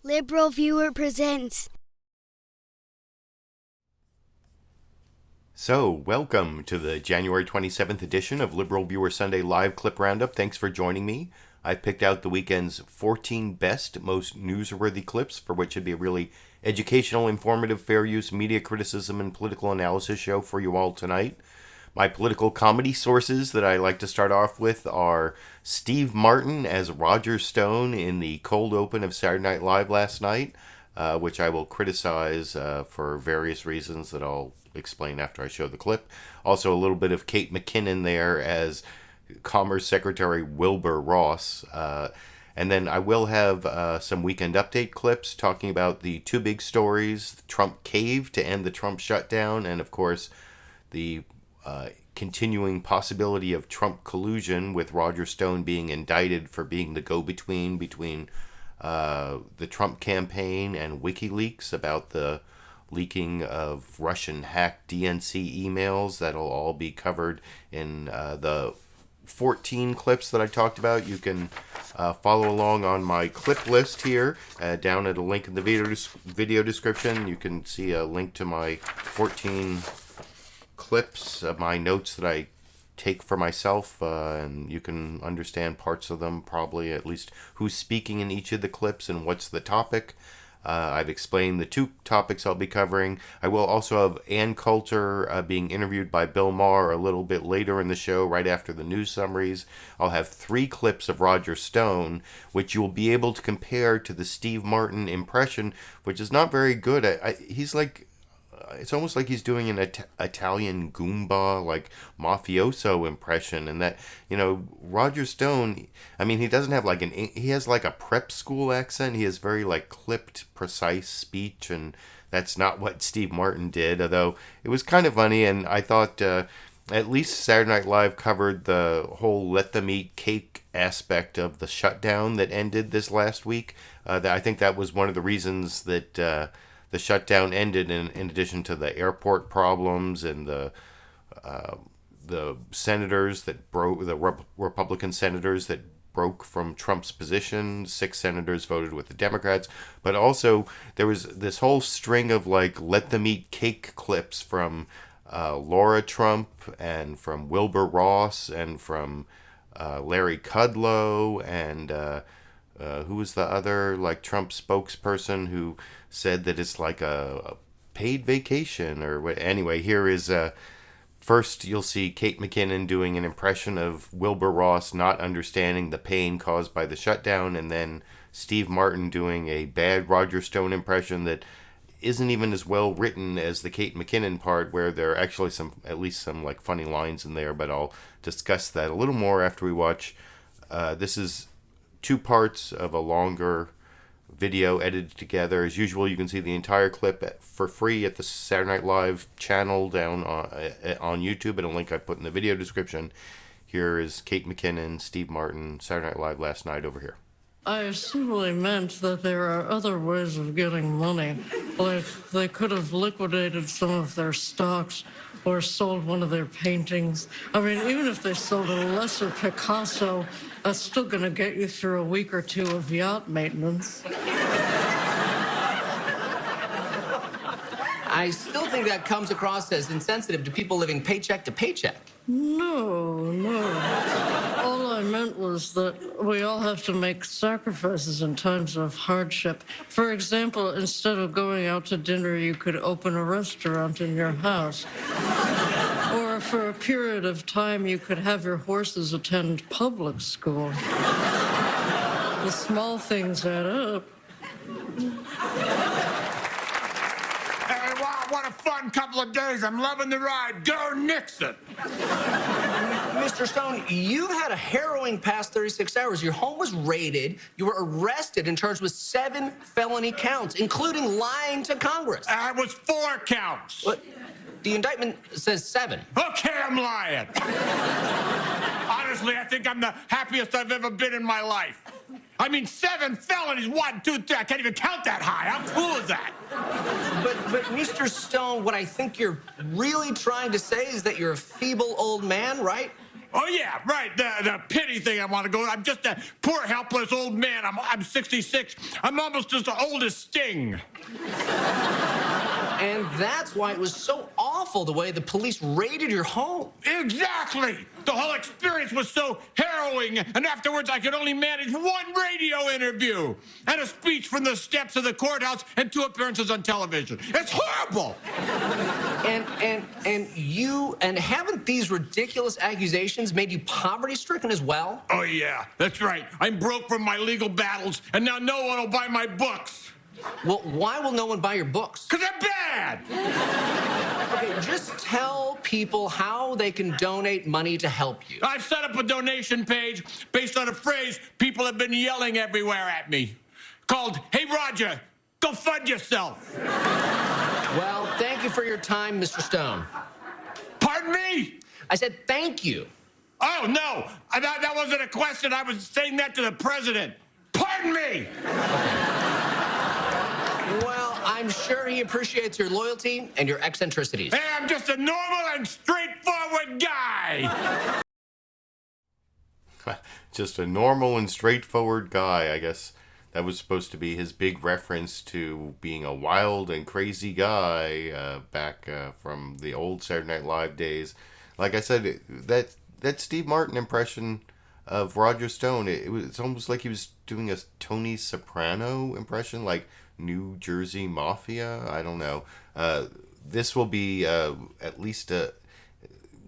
LiberalViewer presents. So, welcome to the January 27th edition of LiberalViewer Sunday Live Clip Roundup. Thanks for joining me. I've picked out the weekend's 14 best, most newsworthy clips, for which should be a really educational, informative, fair use, media criticism, and political analysis show for you all tonight. My political comedy sources that I like to start off with are Steve Martin as Roger Stone in the cold open of Saturday Night Live last night, which I will criticize for various reasons that I'll explain after I show the clip. Also, a little bit of Kate McKinnon there as Commerce Secretary Wilbur Ross. And then I will have some weekend update clips talking about the two big stories, Trump cave to end the Trump shutdown, and of course the continuing possibility of Trump collusion, with Roger Stone being indicted for being the go-between between the Trump campaign and WikiLeaks about the leaking of Russian-hacked DNC emails. That'll all be covered in the 14 clips that I talked about. You can follow along on my clip list here, down at a link in the video description. You can see a link to my 14 clips of my notes that I take for myself, and you can understand parts of them, probably at least who's speaking in each of the clips and what's the topic. I've explained the two topics I'll be covering. I will also have Ann Coulter being interviewed by Bill Maher a little bit later in the show, right after the news summaries. I'll have 3 clips of Roger Stone, which you'll be able to compare to the Steve Martin impression, which is not very good. He's like, it's almost like he's doing an Italian Goomba, like mafioso impression. And that, you know, Roger Stone, I mean, he doesn't have like he has like a prep school accent. He has very like clipped, precise speech, and that's not what Steve Martin did, although it was kind of funny. And I thought at least Saturday Night Live covered the whole let them eat cake aspect of the shutdown that ended this last week. I think that was one of the reasons that the shutdown ended, in addition to the airport problems and the senators that broke, the Republican senators that broke from Trump's position. 6 senators voted with the Democrats, but also there was this whole string of like let them eat cake clips from Laura Trump and from Wilbur Ross and from Larry Kudlow and who was the other like Trump spokesperson who said that it's like a paid vacation or what. Anyway, here is first you'll see Kate McKinnon doing an impression of Wilbur Ross not understanding the pain caused by the shutdown, and then Steve Martin doing a bad Roger Stone impression that isn't even as well written as the Kate McKinnon part, where there are actually at least some like funny lines in there, but I'll discuss that a little more after we watch. This is 2 parts of a longer video edited together. As usual, you can see the entire clip for free at the Saturday Night Live channel down on YouTube, and a link I put in the video description. Here is Kate McKinnon, Steve Martin, Saturday Night Live last night over here. I simply meant that there are other ways of getting money. Like they could have liquidated some of their stocks or sold one of their paintings. I mean, even if they sold a lesser Picasso, that's still going to get you through a week or 2 of yacht maintenance. I still think that comes across as insensitive to people living paycheck to paycheck. No. All I meant was that we all have to make sacrifices in times of hardship. For example, instead of going out to dinner, you could open a restaurant in your house. Or for a period of time, you could have your horses attend public school. The small things add up. Hey, wow, what a fun couple of days. I'm loving the ride. Go Nixon! Mr. Stone, you've had a harrowing past 36 hours. Your home was raided. You were arrested and charged with 7 felony counts, including lying to Congress. It was 4 counts. What? The indictment says 7. Okay, I'm lying. Honestly, I think I'm the happiest I've ever been in my life. I mean, 7 felonies, 1, 2, 3. I can't even count that high. How cool is that? But Mr. Stone, what I think you're really trying to say is that you're a feeble old man, right? Oh, yeah, right. The pity thing I want to go. I'm just a poor, helpless old man. I'm 66. I'm almost as old as Sting. And that's why it was so awful the way the police raided your home. Exactly. The whole experience was so harrowing, and afterwards I could only manage one radio interview and a speech from the steps of the courthouse and 2 appearances on television. It's horrible. And haven't these ridiculous accusations made you poverty-stricken as well? Oh, yeah, that's right. I'm broke from my legal battles, and now no one will buy my books. Well, why will no one buy your books? Because they're bad. Okay, just tell people how they can donate money to help you. I've set up a donation page based on a phrase people have been yelling everywhere at me called, "Hey, Roger, go fund yourself." Well, thank you for your time, Mr. Stone. Pardon me? I said thank you. Oh, no. That wasn't a question. I was saying that to the president. Pardon me. Well, I'm sure he appreciates your loyalty and your eccentricities. Hey, I'm just a normal and straightforward guy. Just a normal and straightforward guy. I guess that was supposed to be his big reference to being a wild and crazy guy back from the old Saturday Night Live days. Like I said, that Steve Martin impression of Roger Stone, it's almost like he was doing a Tony Soprano impression, like New Jersey Mafia. I don't know. This will be at least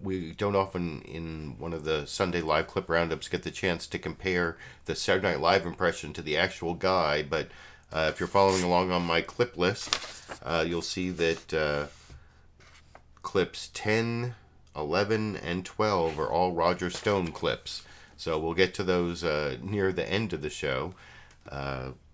we don't often in one of the Sunday live clip roundups get the chance to compare the Saturday Night Live impression to the actual guy, but if you're following along on my clip list, you'll see that clips 10, 11, and 12 are all Roger Stone clips. So we'll get to those near the end of the show,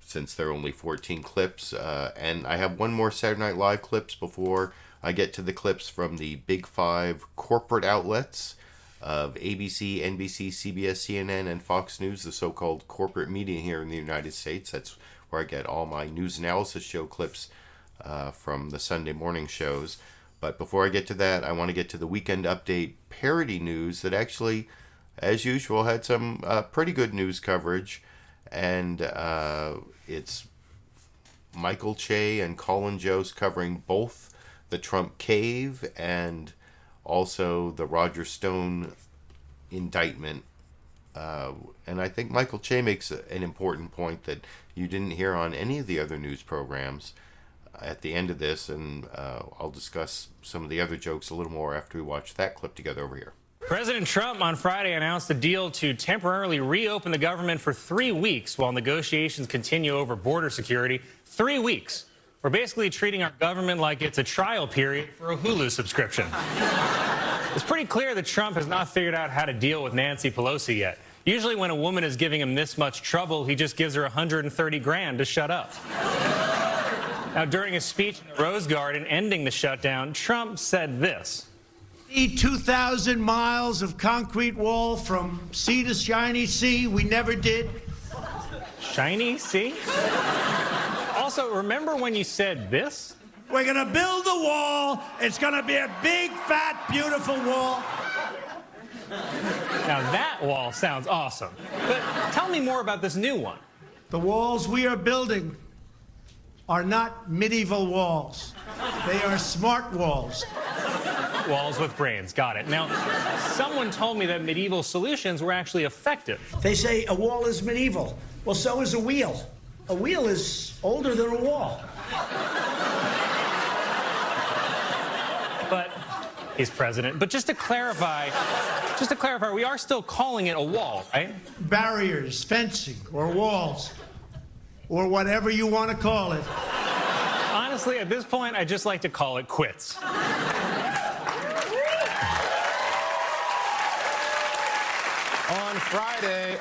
since there are only 14 clips. And I have one more Saturday Night Live clips before I get to the clips from the Big Five corporate outlets of ABC, NBC, CBS, CNN, and Fox News, the so-called corporate media here in the United States. That's where I get all my news analysis show clips from the Sunday morning shows. But before I get to that, I want to get to the Weekend Update parody news that actually, as usual, had some pretty good news coverage. And it's Michael Che and Colin Jost covering both the Trump cave and also the Roger Stone indictment. And I think Michael Che makes an important point that you didn't hear on any of the other news programs at the end of this. And I'll discuss some of the other jokes a little more after we watch that clip together over here. President Trump on Friday announced a deal to temporarily reopen the government for 3 weeks while negotiations continue over border security. 3 weeks. We're basically treating our government like it's a trial period for a Hulu subscription. It's pretty clear that Trump has not figured out how to deal with Nancy Pelosi yet. Usually when a woman is giving him this much trouble, he just gives her 130 grand to shut up. Now, during a speech in the Rose Garden ending the shutdown, Trump said this. 2,000 miles of concrete wall from sea to shiny sea. We never did. Shiny sea? Also, remember when you said this? We're going to build a wall. It's going to be a big, fat, beautiful wall. Now that wall sounds awesome. But tell me more about this new one. The walls we are building are not medieval walls. They are smart walls. Walls with brains. Got it. Now, someone told me that medieval solutions were actually effective. They say a wall is medieval. Well, so is a wheel. A wheel is older than a wall. But he's president. But just to clarify, we are still calling it a wall, right? Barriers, fencing, or walls, or whatever you want to call it. Honestly, at this point, I'd just like to call it quits.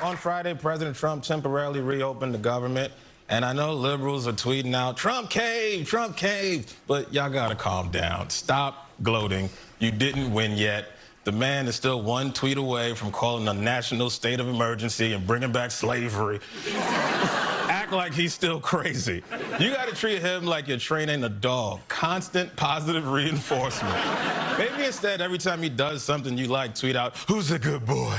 On Friday, President Trump temporarily reopened the government. And I know liberals are tweeting out, Trump cave, but y'all gotta calm down. Stop gloating. You didn't win yet. The man is still one tweet away from calling a national state of emergency and bringing back slavery. act like he's still crazy. You got to treat him like you're training a dog. Constant positive reinforcement. Maybe instead, every time he does something you like, tweet out, "Who's a good boy?"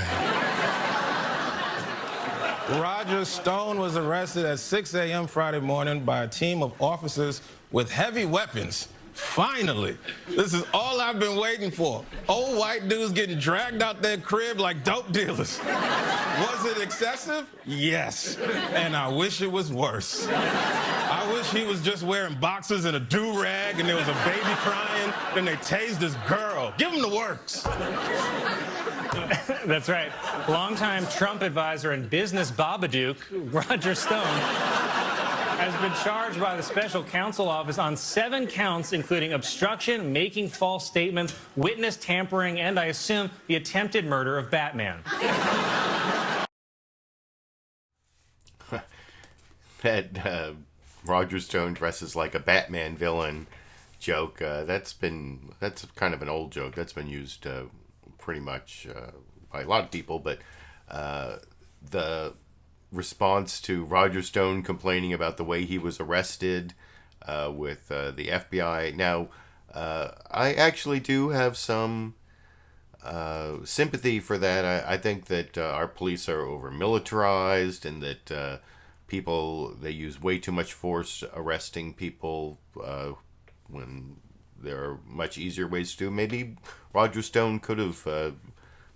Roger Stone was arrested at 6 a.m. Friday morning by a team of officers with heavy weapons. Finally, this is all I've been waiting for. Old white dudes getting dragged out their crib like dope dealers. Was it excessive? Yes. And I wish it was worse. I wish he was just wearing boxers and a do-rag and there was a baby crying, then they tased this girl. Give him the works. That's right. Longtime Trump advisor and business Babadook, Roger Stone, has been charged by the special counsel office on 7 counts, including obstruction, making false statements, witness tampering, and I assume the attempted murder of Batman. That Roger Stone dresses like a Batman villain joke, that's kind of an old joke. That's been used pretty much by a lot of people, but the response to Roger Stone complaining about the way he was arrested with the FBI. Now, I actually do have some sympathy for that. I think that our police are over-militarized and that they use way too much force arresting people when there are much easier ways to do. Maybe Roger Stone could have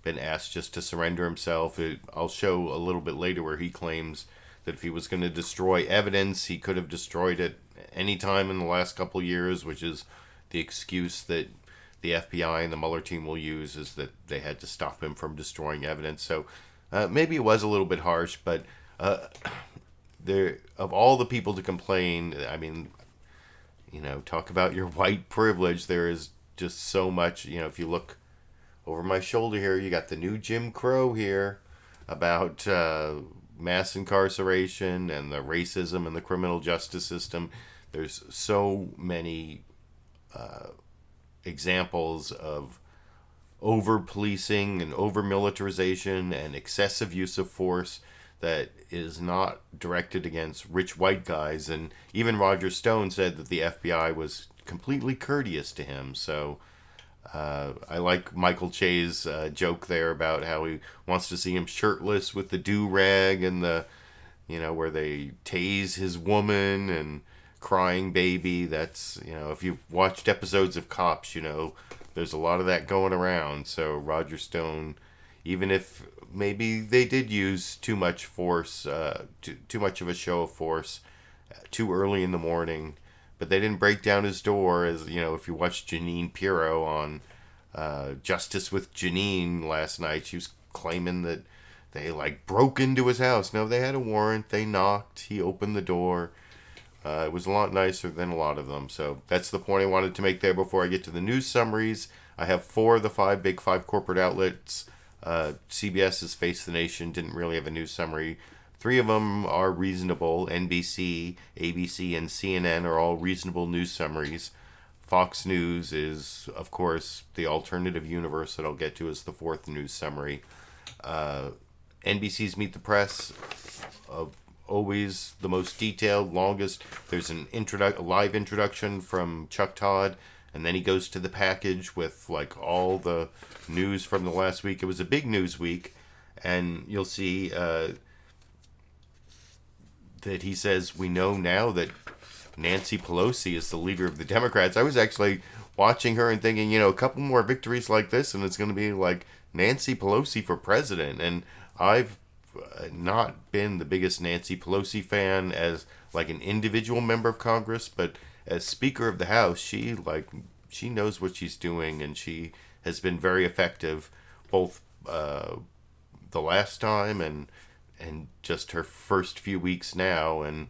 been asked just to surrender himself. I'll show a little bit later where he claims that if he was going to destroy evidence, he could have destroyed it any time in the last couple years, which is the excuse that the FBI and the Mueller team will use, is that they had to stop him from destroying evidence. So maybe it was a little bit harsh, but of all the people to complain, I mean, talk about your white privilege. There is just so much, if you look over my shoulder here, you got the new Jim Crow here about mass incarceration and the racism in the criminal justice system. There's so many examples of over-policing and over-militarization and excessive use of force that is not directed against rich white guys. And even Roger Stone said that the FBI was completely courteous to him. So I like Michael Che's joke there about how he wants to see him shirtless with the do-rag and the, where they tase his woman and crying baby. That's, if you've watched episodes of Cops, there's a lot of that going around. So Roger Stone, even if maybe they did use too much force, too much of a show of force too early in the morning, but they didn't break down his door. As if you watched Janine Pirro on Justice with Janine last night, she was claiming that they broke into his house. No, they had a warrant. They knocked. He opened the door. It was a lot nicer than a lot of them. So that's the point I wanted to make there before I get to the news summaries. I have 4 of the big five corporate outlets. CBS's Face the Nation didn't really have a news summary. 3 of them are reasonable. NBC, ABC, and CNN are all reasonable news summaries. Fox News is, of course, the alternative universe that I'll get to as the 4th news summary. NBC's Meet the Press, always the most detailed, longest. There's a live introduction from Chuck Todd, and then he goes to the package with all the news from the last week. It was a big news week, and you'll see that he says, we know now that Nancy Pelosi is the leader of the Democrats. I was actually watching her and thinking, a couple more victories like this, and it's going to be Nancy Pelosi for president. And I've not been the biggest Nancy Pelosi fan as an individual member of Congress, but as Speaker of the House, she knows what she's doing, and she has been very effective, both the last time and just her first few weeks now. And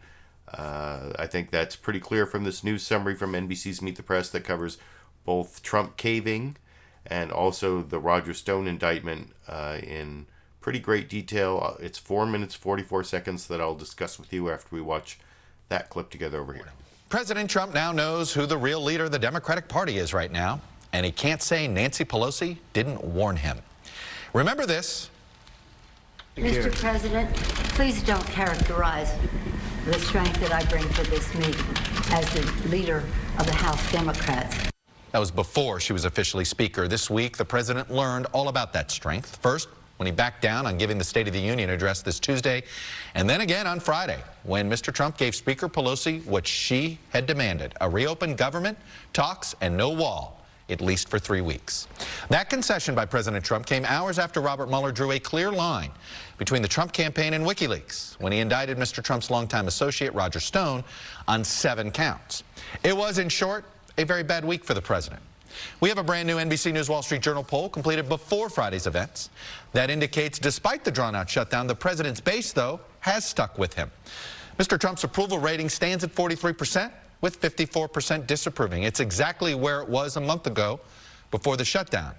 I think that's pretty clear from this news summary from NBC's Meet the Press that covers both Trump caving and also the Roger Stone indictment in pretty great detail. It's 4 minutes, 44 seconds that I'll discuss with you after we watch that clip together over here. President Trump now knows who the real leader of the Democratic Party is right now, and he can't say Nancy Pelosi didn't warn him. Remember this. Mr. President, please don't characterize the strength that I bring to this meeting as the leader of the House Democrats. That was before she was officially Speaker. This week, the president learned all about that strength. First, when he backed down on giving the State of the Union address this Tuesday, and then again on Friday, when Mr. Trump gave Speaker Pelosi what she had demanded, a reopened government, talks, and no wall, at least for 3 weeks. That concession by President Trump came hours after Robert Mueller drew a clear line between the Trump campaign and Wikileaks when he indicted Mr. Trump's longtime associate, Roger Stone, on 7 counts. It was, in short, a very bad week for the president. We have a brand new NBC News Wall Street Journal poll completed before Friday's events that indicates, despite the drawn-out shutdown, the president's base, though, has stuck with him. Mr. Trump's approval rating stands at 43%, with 54% disapproving. It's exactly where it was a month ago before the shutdown.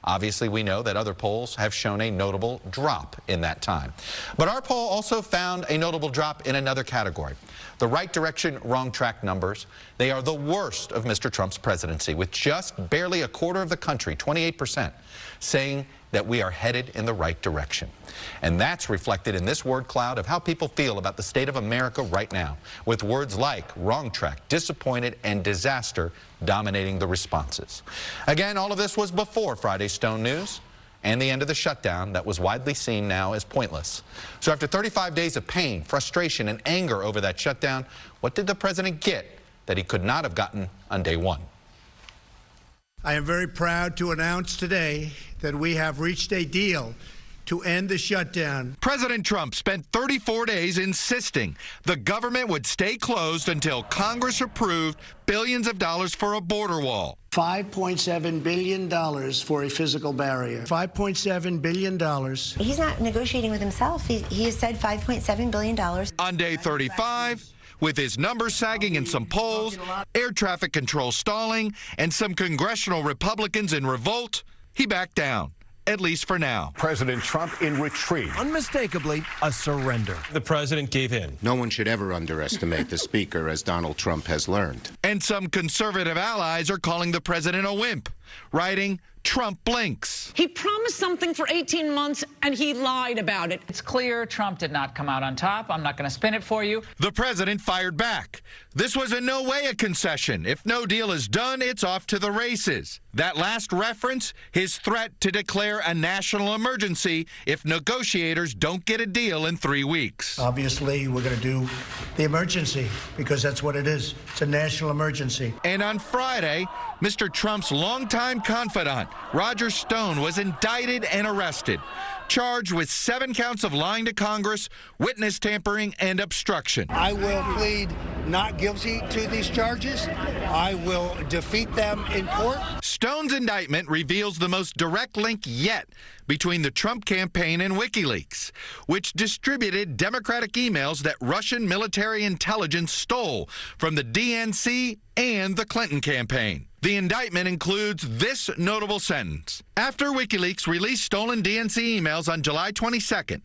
Obviously, we know that other polls have shown a notable drop in that time. But our poll also found a notable drop in another category. The right direction, wrong track numbers. They are the worst of Mr. Trump's presidency, with just barely a quarter of the country, 28%, saying that we are headed in the right direction. And that's reflected in this word cloud of how people feel about the state of America right now, with words like wrong track, disappointed, and disaster dominating the responses. Again, all of this was before Friday's Stone news and the end of the shutdown that was widely seen now as pointless. So after 35 days of pain, frustration, and anger over that shutdown, what did the president get that he could not have gotten on day one? I am very proud to announce today that we have reached a deal to end the shutdown. President Trump spent 34 days insisting the government would stay closed until Congress approved billions of dollars for a border wall. $5.7 billion for a physical barrier. $5.7 billion. He's not negotiating with himself. He has said $5.7 billion. On day 35, with his numbers sagging in some polls, air traffic control stalling, and some congressional Republicans in revolt, he backed down, at least for now. President Trump in retreat. Unmistakably a surrender. The president gave in. No one should ever underestimate the speaker, as Donald Trump has learned. And some conservative allies are calling the president a wimp, writing, Trump blinks. He promised something for 18 months, and he lied about it. It's clear Trump did not come out on top. I'm not going to spin it for you. The president fired back. This was in no way a concession. If no deal is done, it's off to the races. That last reference, his threat to declare a national emergency if negotiators don't get a deal in 3 weeks. Obviously, we're going to do the emergency because that's what it is. It's a national emergency. And on Friday, Mr. Trump's longtime confidant, Roger Stone, was indicted and arrested, charged with 7 counts of lying to Congress, witness tampering, and obstruction. I will plead not guilty to these charges. I will defeat them in court. Stone's indictment reveals the most direct link yet between the Trump campaign and Wikileaks, which distributed Democratic emails that Russian military intelligence stole from the DNC and the Clinton campaign. The indictment includes this notable sentence. After WikiLeaks released stolen DNC emails on July 22nd,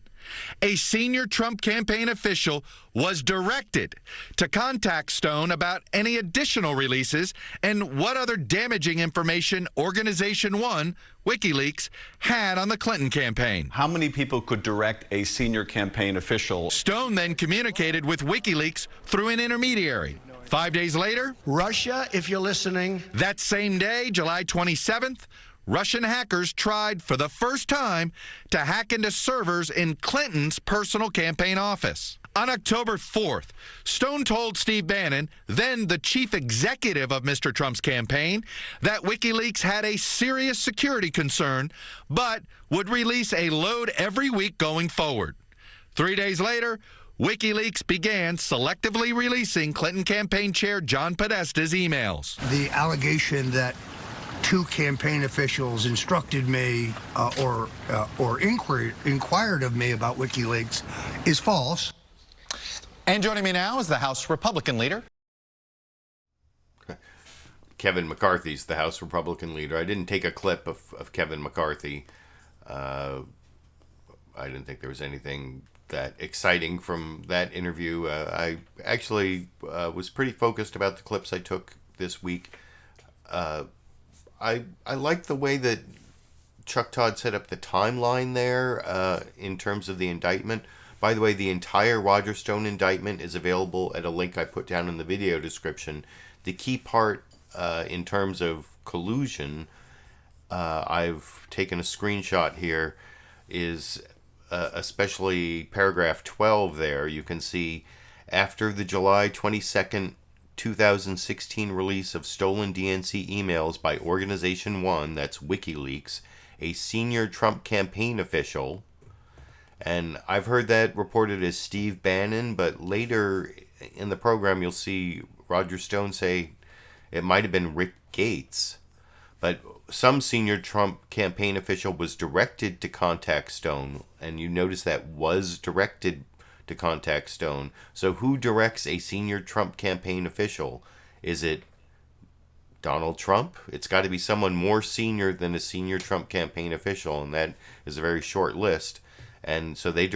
a senior Trump campaign official was directed to contact Stone about any additional releases and what other damaging information Organization 1, WikiLeaks, had on the Clinton campaign. How many people could direct a senior campaign official? Stone then communicated with WikiLeaks through an intermediary. 5 days later, Russia, if you're listening. That same day, July 27th, Russian hackers tried for the first time to hack into servers in Clinton's personal campaign office. On October 4th, Stone told Steve Bannon, then the chief executive of Mr. Trump's campaign, that WikiLeaks had a serious security concern, but would release a load every week going forward. 3 days later, WikiLeaks began selectively releasing Clinton campaign chair John Podesta's emails. The allegation that 2 campaign officials instructed me or inquired of me about WikiLeaks is false. And joining me now is the House Republican leader. Kevin McCarthy's the House Republican leader. I didn't take a clip of Kevin McCarthy. I didn't think there was anything that exciting from that interview. I actually was pretty focused about the clips I took this week. I like the way that Chuck Todd set up the timeline there in terms of the indictment, By the way, the entire Roger Stone indictment is available at a link I put down in the video description. The key part in terms of collusion, I've taken a screenshot here, is especially paragraph 12 there. You can see, after the July 22nd, 2016 release of stolen DNC emails by Organization 1, that's WikiLeaks, a senior Trump campaign official, and I've heard that reported as Steve Bannon, but later in the program you'll see Roger Stone say it might have been Rick Gates. But some senior Trump campaign official was directed to contact Stone, and you notice that was directed to contact Stone. So who directs a senior Trump campaign official? Is it Donald Trump? It's got to be someone more senior than a senior Trump campaign official, and that is a very short list. And so they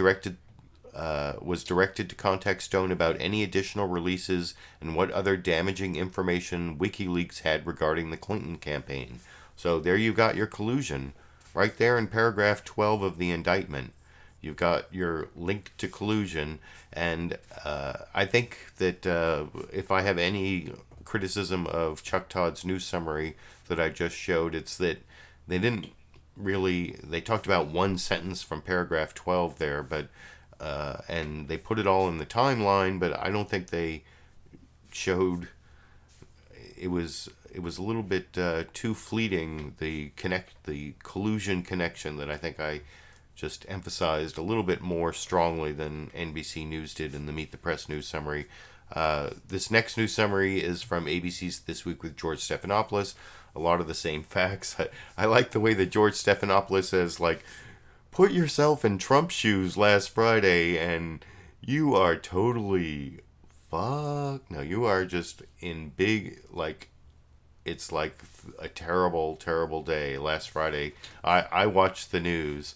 was directed to contact Stone about any additional releases and what other damaging information WikiLeaks had regarding the Clinton campaign. So there you got your collusion. Right there in paragraph 12 of the indictment, you've got your link to collusion. And I think that if I have any criticism of Chuck Todd's news summary that I just showed, it's that they didn't really, they talked about one sentence from paragraph 12 there, but and they put it all in the timeline, but I don't think they showed, it was a little bit too fleeting, the collusion connection that I think I just emphasized a little bit more strongly than NBC News did in the Meet the Press news summary. This next news summary is from ABC's This Week with George Stephanopoulos. A lot of the same facts. I like the way that George Stephanopoulos says, like, put yourself in Trump's shoes last Friday and you are totally fucked. No, you are just in big, like, it's like a terrible, terrible day. Last Friday, I watched the news,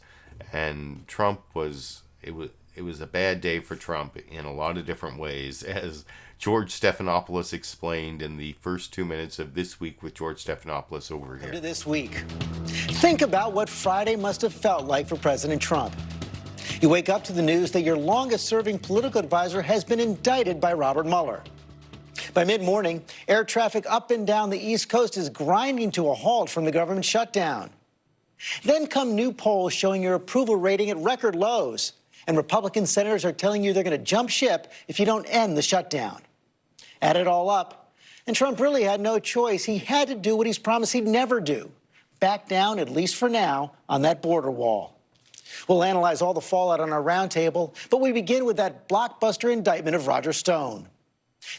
and Trump was, it was a bad day for Trump in a lot of different ways, as George Stephanopoulos explained in the first 2 minutes of This Week with George Stephanopoulos over here. This week, think about what Friday must have felt like for President Trump. You wake up to the news that your longest-serving political advisor has been indicted by Robert Mueller. By mid-morning, air traffic up and down the East Coast is grinding to a halt from the government shutdown. Then come new polls showing your approval rating at record lows, and Republican senators are telling you they're going to jump ship if you don't end the shutdown. Add it all up, and Trump really had no choice. He had to do what he's promised he'd never do, back down, at least for now, on that border wall. We'll analyze all the fallout on our roundtable, but we begin with that blockbuster indictment of Roger Stone.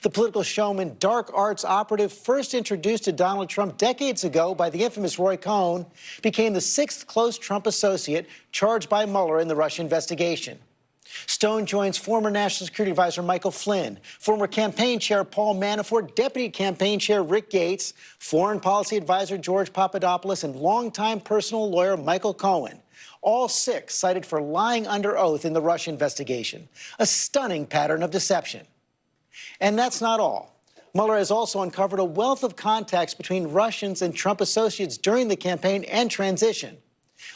The political showman, dark arts operative first introduced to Donald Trump decades ago by the infamous Roy Cohn, became the sixth close Trump associate charged by Mueller in the Russia investigation. Stone joins former National Security Advisor Michael Flynn, former campaign chair Paul Manafort, deputy campaign chair Rick Gates, foreign policy advisor George Papadopoulos, and longtime personal lawyer Michael Cohen. All six cited for lying under oath in the Russia investigation, a stunning pattern of deception. And that's not all. Mueller has also uncovered a wealth of contacts between Russians and Trump associates during the campaign and transition.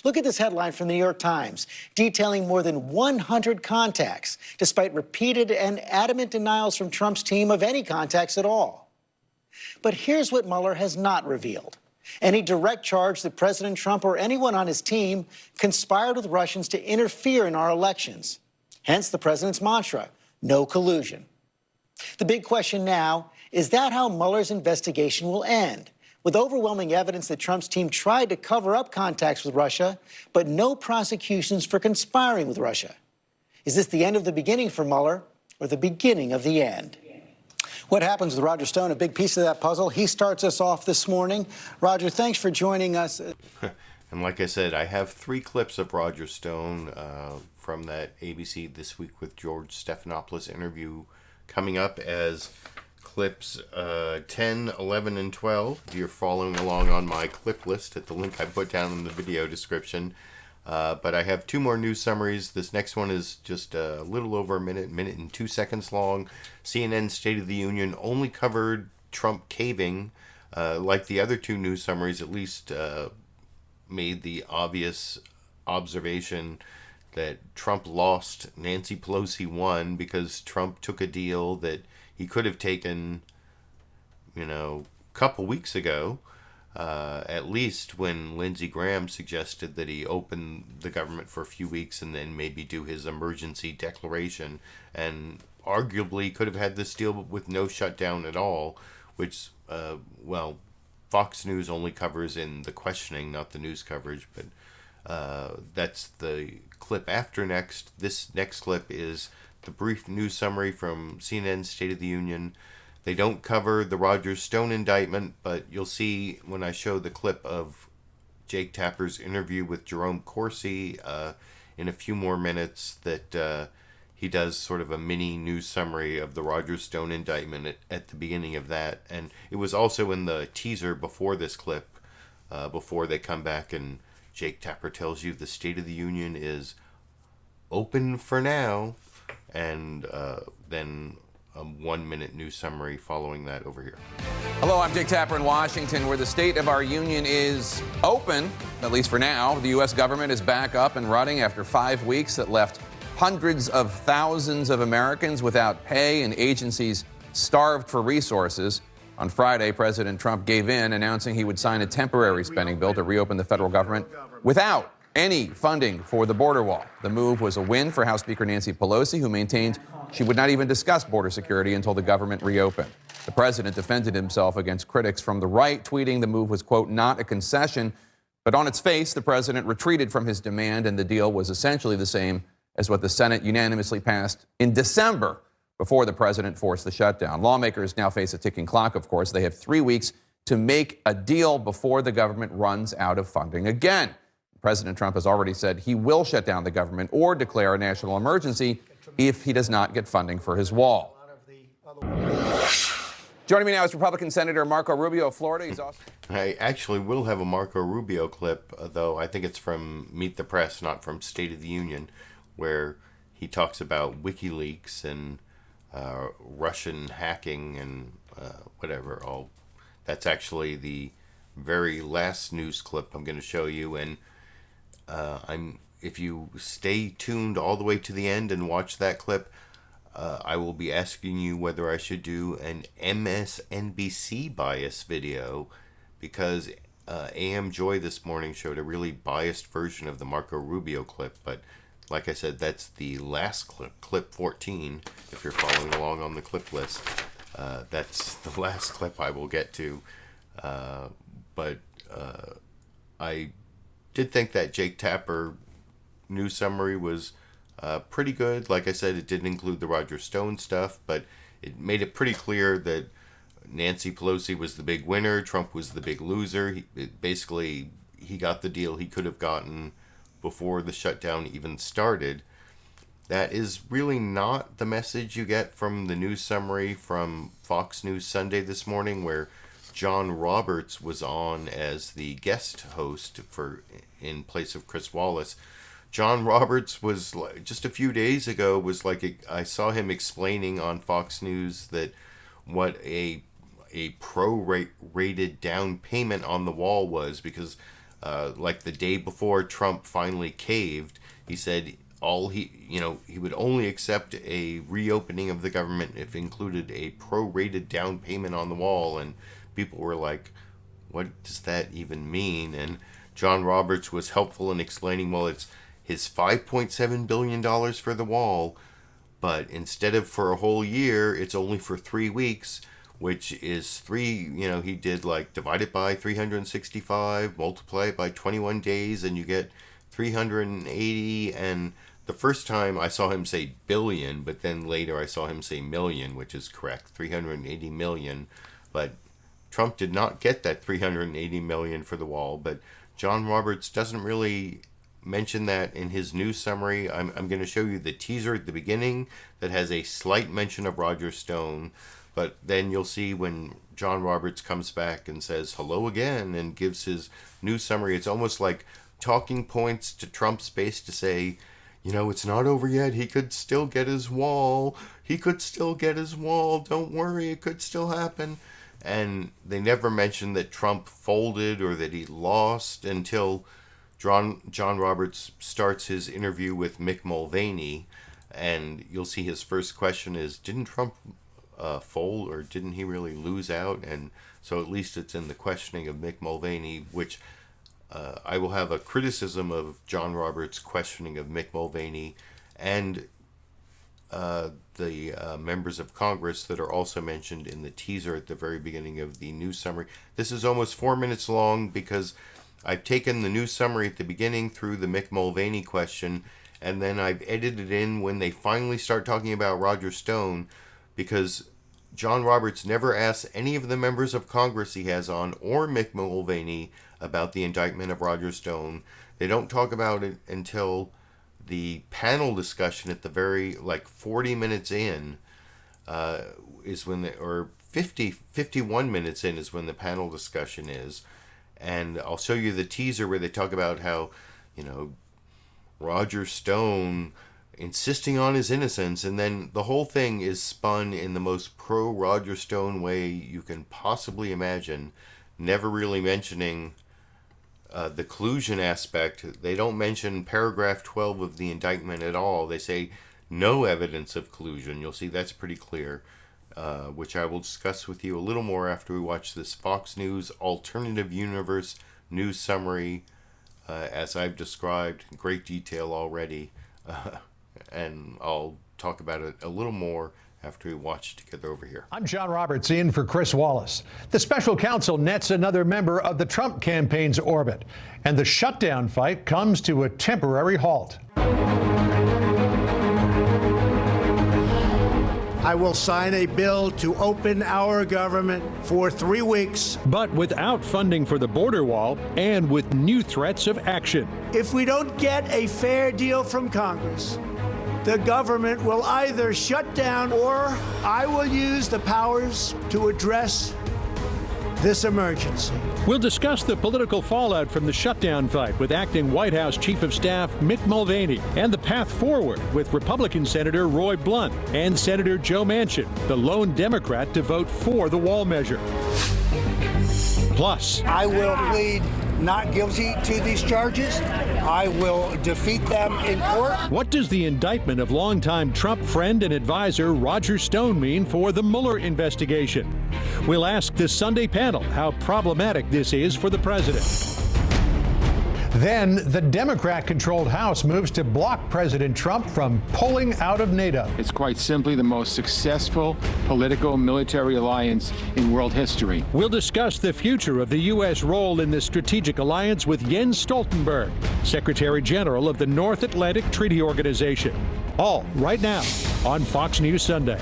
Look at this headline from the New York Times, detailing more than 100 contacts, despite repeated and adamant denials from Trump's team of any contacts at all. But here's what Mueller has not revealed. Any direct charge that President Trump or anyone on his team conspired with Russians to interfere in our elections. Hence the president's mantra, no collusion. The big question now, is that how Mueller's investigation will end? With overwhelming evidence that Trump's team tried to cover up contacts with Russia, but no prosecutions for conspiring with Russia. Is this the end of the beginning for Mueller, or the beginning of the end? What happens with Roger Stone, a big piece of that puzzle. He starts us off this morning. Roger, thanks for joining us. And like I said, I have 3 clips of Roger Stone from that ABC This Week with George Stephanopoulos interview coming up as clips 10, 11, and 12. If you're following along on my clip list at the link I put down in the video description. But I have 2 more news summaries. This next one is just a little over a minute and 2 seconds long. CNN's State of the Union only covered Trump caving, like the other 2 news summaries, at least made the obvious observation that Trump lost, Nancy Pelosi won, because Trump took a deal that he could have taken, a couple weeks ago, at least when Lindsey Graham suggested that he open the government for a few weeks and then maybe do his emergency declaration, and arguably could have had this deal with no shutdown at all, which, Fox News only covers in the questioning, not the news coverage, but that's the clip after next. This next clip is the brief news summary from CNN's State of the Union. They don't cover the Roger Stone indictment, but you'll see when I show the clip of Jake Tapper's interview with Jerome Corsi in a few more minutes that he does sort of a mini news summary of the Roger Stone indictment at the beginning of that. And it was also in the teaser before this clip, before they come back and Jake Tapper tells you the State of the Union is open for now, and then a 1-minute news summary following that over here. Hello, I'm Jake Tapper in Washington, where the state of our union is open, at least for now. The U.S. government is back up and running after 5 weeks that left hundreds of thousands of Americans without pay and agencies starved for resources. On Friday, President Trump gave in, announcing he would sign a temporary spending bill to reopen the federal government without any funding for the border wall. The move was a win for House Speaker Nancy Pelosi, who maintained she would not even discuss border security until the government reopened. The president defended himself against critics from the right, tweeting the move was, quote, not a concession. But on its face, the president retreated from his demand, and the deal was essentially the same as what the Senate unanimously passed in December before the president forced the shutdown. Lawmakers now face a ticking clock, of course. They have 3 weeks to make a deal before the government runs out of funding again. President Trump has already said he will shut down the government or declare a national emergency if he does not get funding for his wall. Joining me now is Republican Senator Marco Rubio of Florida. He's also... I actually will have a Marco Rubio clip, though I think it's from Meet the Press, not from State of the Union, where he talks about WikiLeaks and Russian hacking and whatever. That's actually the very last news clip I'm going to show you, and if you stay tuned all the way to the end and watch that clip, I will be asking you whether I should do an MSNBC bias video, because AM Joy this morning showed a really biased version of the Marco Rubio clip. But like I said, that's the last clip, clip 14, if you're following along on the clip list. That's the last clip I will get to. But I did think that Jake Tapper news summary was pretty good. Like I said, it didn't include the Roger Stone stuff, but it made it pretty clear that Nancy Pelosi was the big winner, Trump was the big loser. He got the deal he could have gotten before the shutdown even started. That is really not the message you get from the news summary from Fox News Sunday this morning, where John Roberts was on as the guest host in place of Chris Wallace. John Roberts was, just a few days ago, I saw him explaining on Fox News that what a pro-rated down payment on the wall was, because the day before Trump finally caved, he said he would only accept a reopening of the government if it included a pro-rated down payment on the wall, and people were like, what does that even mean? And John Roberts was helpful in explaining, well, it's his $5.7 billion for the wall, but instead of for a whole year, it's only for 3 weeks, which is he did divide it by 365, multiply it by 21 days, and you get 380. And the first time I saw him say billion, but then later I saw him say million, which is correct, 380 million. But Trump did not get that 380 million for the wall, but John Roberts doesn't really mention that in his news summary. I'm going to show you the teaser at the beginning that has a slight mention of Roger Stone, but then you'll see when John Roberts comes back and says hello again and gives his news summary, it's almost like talking points to Trump's base to say, it's not over yet. He could still get his wall. Don't worry, it could still happen. And they never mentioned that Trump folded or that he lost until John Roberts starts his interview with Mick Mulvaney, and you'll see his first question is, didn't Trump fold, or didn't he really lose out? And so at least it's in the questioning of Mick Mulvaney, which I will have a criticism of John Roberts' questioning of Mick Mulvaney and the members of Congress that are also mentioned in the teaser at the very beginning of the news summary. This is almost 4 minutes long because I've taken the news summary at the beginning through the Mick Mulvaney question, and then I've edited in when they finally start talking about Roger Stone, because John Roberts never asks any of the members of Congress he has on, or Mick Mulvaney, about the indictment of Roger Stone. They don't talk about it until the panel discussion at the very, 40 minutes in, is when or 51 minutes in is when the panel discussion is. And I'll show you the teaser where they talk about how, Roger Stone insisting on his innocence, and then the whole thing is spun in the most pro-Roger Stone way you can possibly imagine, never really mentioning the collusion aspect. They don't mention paragraph 12 of the indictment at all. They say no evidence of collusion. You'll see that's pretty clear, which I will discuss with you a little more after we watch this Fox News Alternative Universe news summary, as I've described in great detail already. And I'll talk about it a little more after we watch it together over here. I'm John Roberts, in for Chris Wallace. The special counsel nets another member of the Trump campaign's orbit, and the shutdown fight comes to a temporary halt. I will sign a bill to open our government for 3 weeks. But without funding for the border wall and with new threats of action. If we don't get a fair deal from Congress, the government will either shut down or I will use the powers to address this emergency. We'll discuss the political fallout from the shutdown fight with acting White House Chief of Staff Mick Mulvaney and the path forward with Republican Senator Roy Blunt and Senator Joe Manchin, the lone Democrat to vote for the wall measure. Plus, I will plead not guilty to these charges. I will defeat them in court. What does the indictment of longtime Trump friend and advisor Roger Stone mean for the Mueller investigation? We'll ask the Sunday panel how problematic this is for the president. Then the Democrat-controlled House moves to block President Trump from pulling out of NATO. It's quite simply the most successful political military alliance in world history. We'll discuss the future of the U.S. role in this strategic alliance with Jens Stoltenberg, Secretary General of the North Atlantic Treaty Organization. All right now on Fox News Sunday.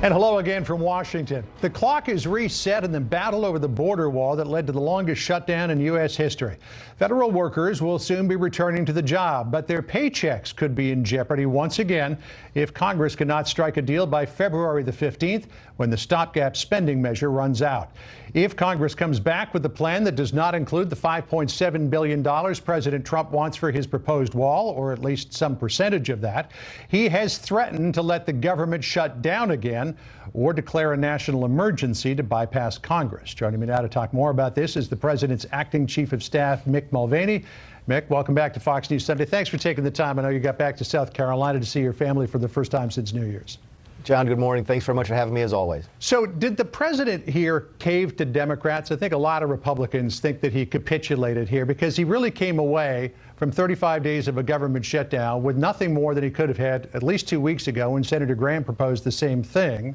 And hello again from Washington. The clock is reset in the battle over the border wall that led to the longest shutdown in U.S. history. Federal workers will soon be returning to the job, but their paychecks could be in jeopardy once again if Congress cannot strike a deal by February the 15th, when the stopgap spending measure runs out. If Congress comes back with a plan that does not include the $5.7 billion President Trump wants for his proposed wall, or at least some percentage of that, he has threatened to let the government shut down again or declare a national emergency to bypass Congress. Joining me now to talk more about this is the president's acting chief of staff, Mick Mulvaney. Mick, welcome back to Fox News Sunday. Thanks for taking the time. I know you got back to South Carolina to see your family for the first time since New Year's. John, good morning. Thanks very much for having me, as always. So did the president here cave to Democrats? I think a lot of Republicans think that he capitulated here because he really came away from 35 days of a government shutdown with nothing more than he could have had at least 2 weeks ago when Senator Graham proposed the same thing,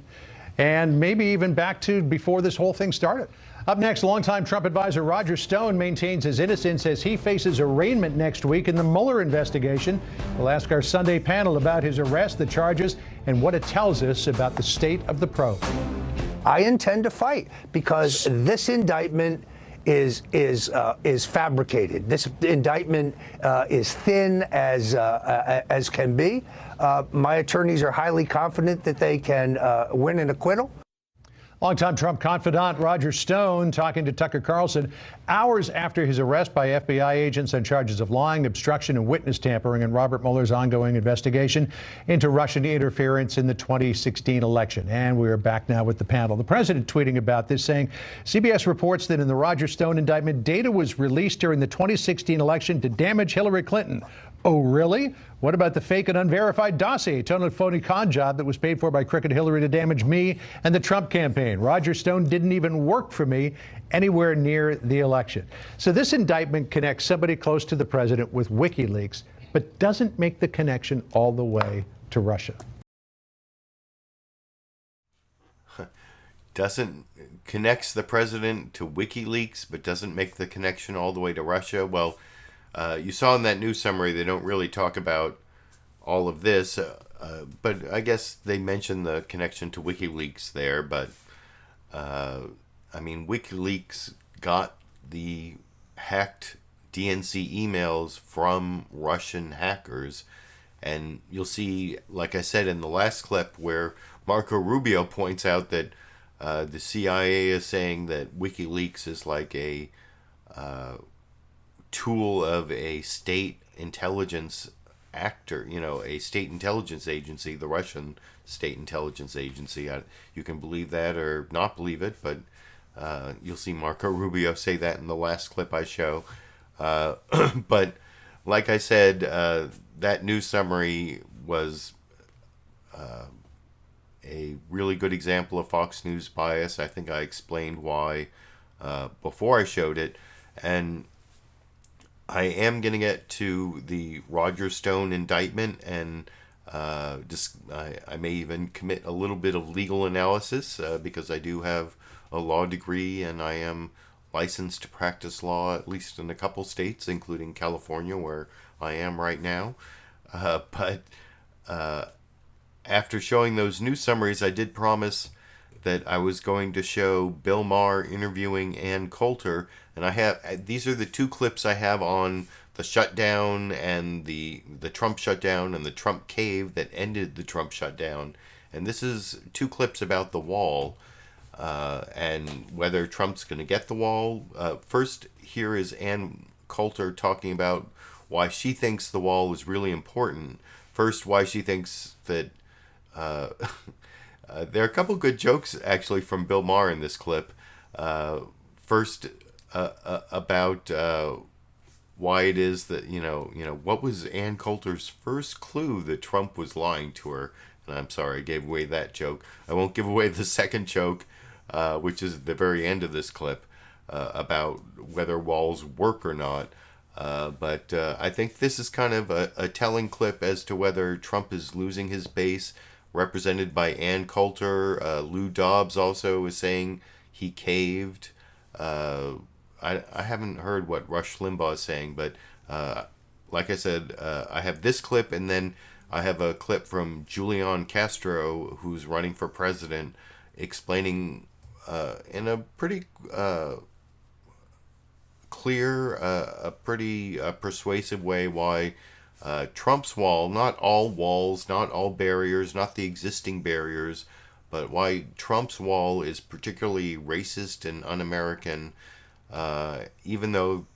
and maybe even back to before this whole thing started. Up next, longtime Trump advisor Roger Stone maintains his innocence as he faces arraignment next week in the Mueller investigation. We'll ask our Sunday panel about his arrest, the charges, and what it tells us about the state of the probe. I intend to fight because this indictment is fabricated. This indictment is thin as can be. My attorneys are highly confident that they can win an acquittal. Longtime Trump confidant Roger Stone talking to Tucker Carlson hours after his arrest by FBI agents on charges of lying, obstruction, and witness tampering in Robert Mueller's ongoing investigation into Russian interference in the 2016 election. And we are back now with the panel. The president tweeting about this, saying CBS reports that in the Roger Stone indictment, data was released during the 2016 election to damage Hillary Clinton. Oh, really? What about the fake and unverified dossier, total phony con job that was paid for by Crooked Hillary to damage me and the Trump campaign? Roger Stone didn't even work for me anywhere near the election. So this indictment connects somebody close to the president with WikiLeaks, but doesn't make the connection all the way to Russia. Connects the president to WikiLeaks, but doesn't make the connection all the way to Russia. Well, you saw in that news summary, they don't really talk about all of this, but I guess they mentioned the connection to WikiLeaks there. But, I mean, WikiLeaks got the hacked DNC emails from Russian hackers. And you'll see, like I said in the last clip, where Marco Rubio points out that the CIA is saying that WikiLeaks is like a tool of a state intelligence actor, a state intelligence agency, the Russian state intelligence agency. You can believe that or not believe it, but you'll see Marco Rubio say that in the last clip I show. But like I said, that news summary was a really good example of Fox News bias. I think I explained why before I showed it. And I am going to get to the Roger Stone indictment, and I may even commit a little bit of legal analysis because I do have a law degree and I am licensed to practice law, at least in a couple states, including California, where I am right now. But after showing those news summaries, I did promise that I was going to show Bill Maher interviewing Ann Coulter, and these are the two clips I have on the shutdown and the Trump shutdown and the Trump cave that ended the Trump shutdown. And this is two clips about the wall and whether Trump's going to get the wall. First, here is Ann Coulter talking about why she thinks the wall is really important. First, why she thinks that there are a couple good jokes actually from Bill Maher in this clip. First, about why it is that what was Ann Coulter's first clue that Trump was lying to her. And I'm sorry, I gave away that joke. I won't give away the second joke, which is at the very end of this clip, about whether walls work or not. But I think this is kind of a telling clip as to whether Trump is losing his base, represented by Ann Coulter. Lou Dobbs also is saying he caved. I haven't heard what Rush Limbaugh is saying, but like I said, I have this clip, and then I have a clip from Julián Castro, who's running for president, explaining in a pretty clear, a pretty persuasive way why Trump's wall, not all walls, not all barriers, not the existing barriers, but why Trump's wall is particularly racist and un-American, even though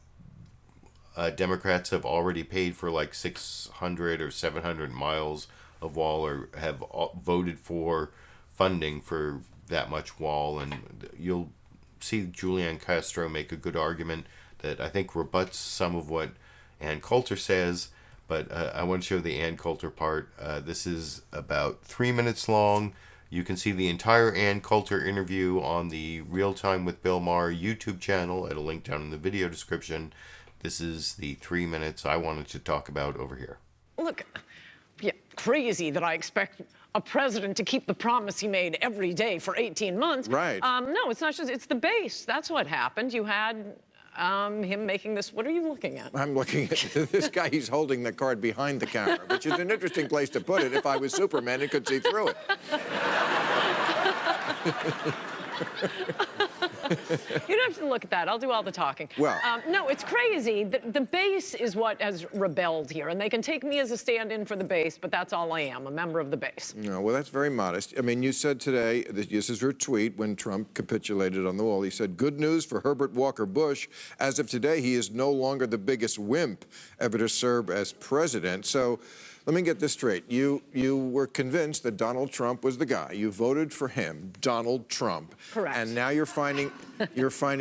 Democrats have already paid for like 600 or 700 miles of wall, or have voted for funding for that much wall. And you'll see Julián Castro make a good argument that I think rebuts some of what Ann Coulter says. But I want to show the Ann Coulter part. This is about 3 minutes long. You can see the entire Ann Coulter interview on the Real Time with Bill Maher YouTube channel at a link down in the video description. This is the 3 minutes I wanted to talk about over here. Look, yeah, crazy that I expect a president to keep the promise he made every day for 18 months. Right. No, it's not just, it's the base. That's what happened. You had him making this. What are you looking at? I'm looking at this guy. He's holding the card behind the camera, which is an interesting place to put it. If I was Superman, it could see through it. You don't have to look at that. I'll do all the talking. Well. No, it's crazy. The base is what has rebelled here, and they can take me as a stand-in for the base, but that's all I am, a member of the base. No, well, that's very modest. I mean, you said today, this is your tweet when Trump capitulated on the wall. He said, "Good news for Herbert Walker Bush. As of today, he is no longer the biggest wimp ever to serve as president." So let me get this straight. You were convinced that Donald Trump was the guy. You voted for him, Donald Trump. Correct. And now you're finding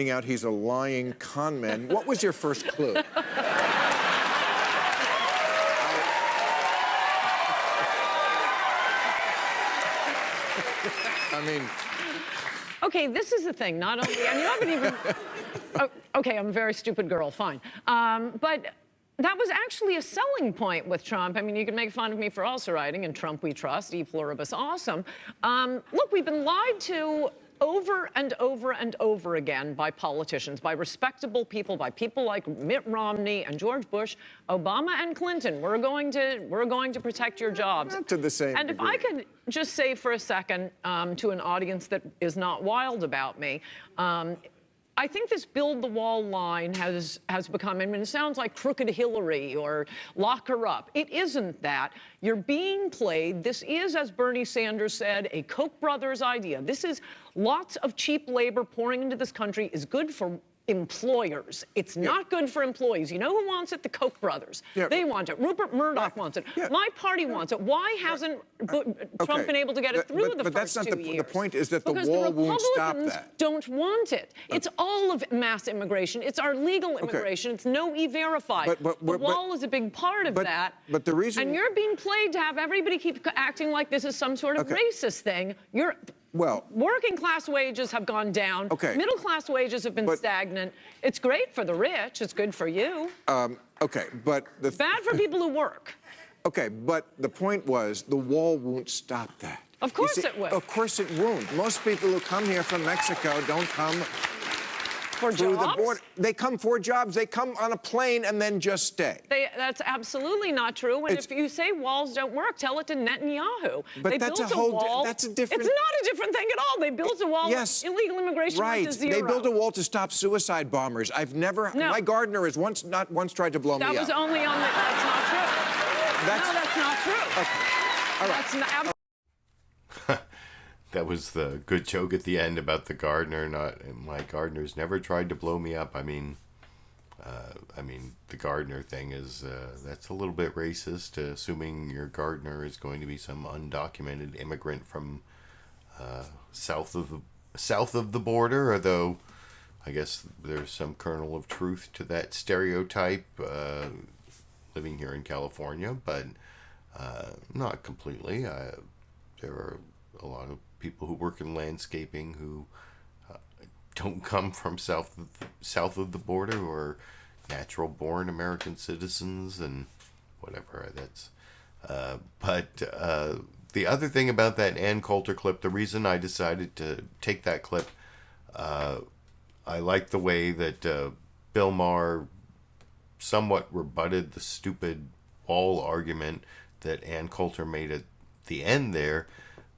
out he's a lying con man. What was your first clue? I mean... Okay, this is the thing. Not only, and you haven't even... Okay, I'm a very stupid girl, fine. But that was actually a selling point with Trump. I mean, you can make fun of me for also writing, "In Trump we trust, e pluribus awesome." Look, we've been lied to over and over and over again by politicians, by respectable people, by people like Mitt Romney and George Bush, Obama and Clinton. We're going to protect your jobs. Not to the same And degree. if I could just say for a second to an audience that is not wild about me, I think this build the wall line has become, I mean, it sounds like Crooked Hillary or lock her up. It isn't that. You're being played. This is, as Bernie Sanders said, a Koch brothers idea. This is lots of cheap labor pouring into this country is good for employers. It's not good for employees. You know who wants it? The Koch brothers. They want it. Rupert Murdoch wants it. My party wants it. Why hasn't Trump been able to get it through the first 2 years? The point is that because the wall won't stop Republicans that. don't want it. It's all of mass immigration. It's our legal immigration. It's no E-Verify. The wall is a big part of that. But the reason... And you're being played to have everybody keep acting like this is some sort of racist thing. Working class wages have gone down. Middle class wages have been stagnant. It's great for the rich. It's good for you. But it's bad for people who work. Okay, but the point was the wall won't stop that. Of course it will. Of course it won't. Most people who come here from Mexico don't come for through jobs? the border. They come for jobs. They come on a plane and then just stay. That's absolutely not true. And if you say walls don't work, tell it to Netanyahu. But they that's built a whole. wall. That's a different. It's not a different thing at all. They built a wall. Yes. Illegal immigration went to zero. They built a wall to stop suicide bombers. I've never. No. My gardener has not once tried to blow me up. That was only on the. That's not true. No, that's not true. Okay. All right. That's not. That was the good joke at the end about the gardener. My gardener's never tried to blow me up. I mean, the gardener thing is that's a little bit racist. Assuming your gardener is going to be some undocumented immigrant from south of the border, although I guess there's some kernel of truth to that stereotype. Living here in California, but not completely. There are a lot of people who work in landscaping who don't come from south of the border or natural-born American citizens and whatever. That's but the other thing about that Ann Coulter clip, the reason I decided to take that clip, I like the way that Bill Maher somewhat rebutted the stupid wall argument that Ann Coulter made at the end there,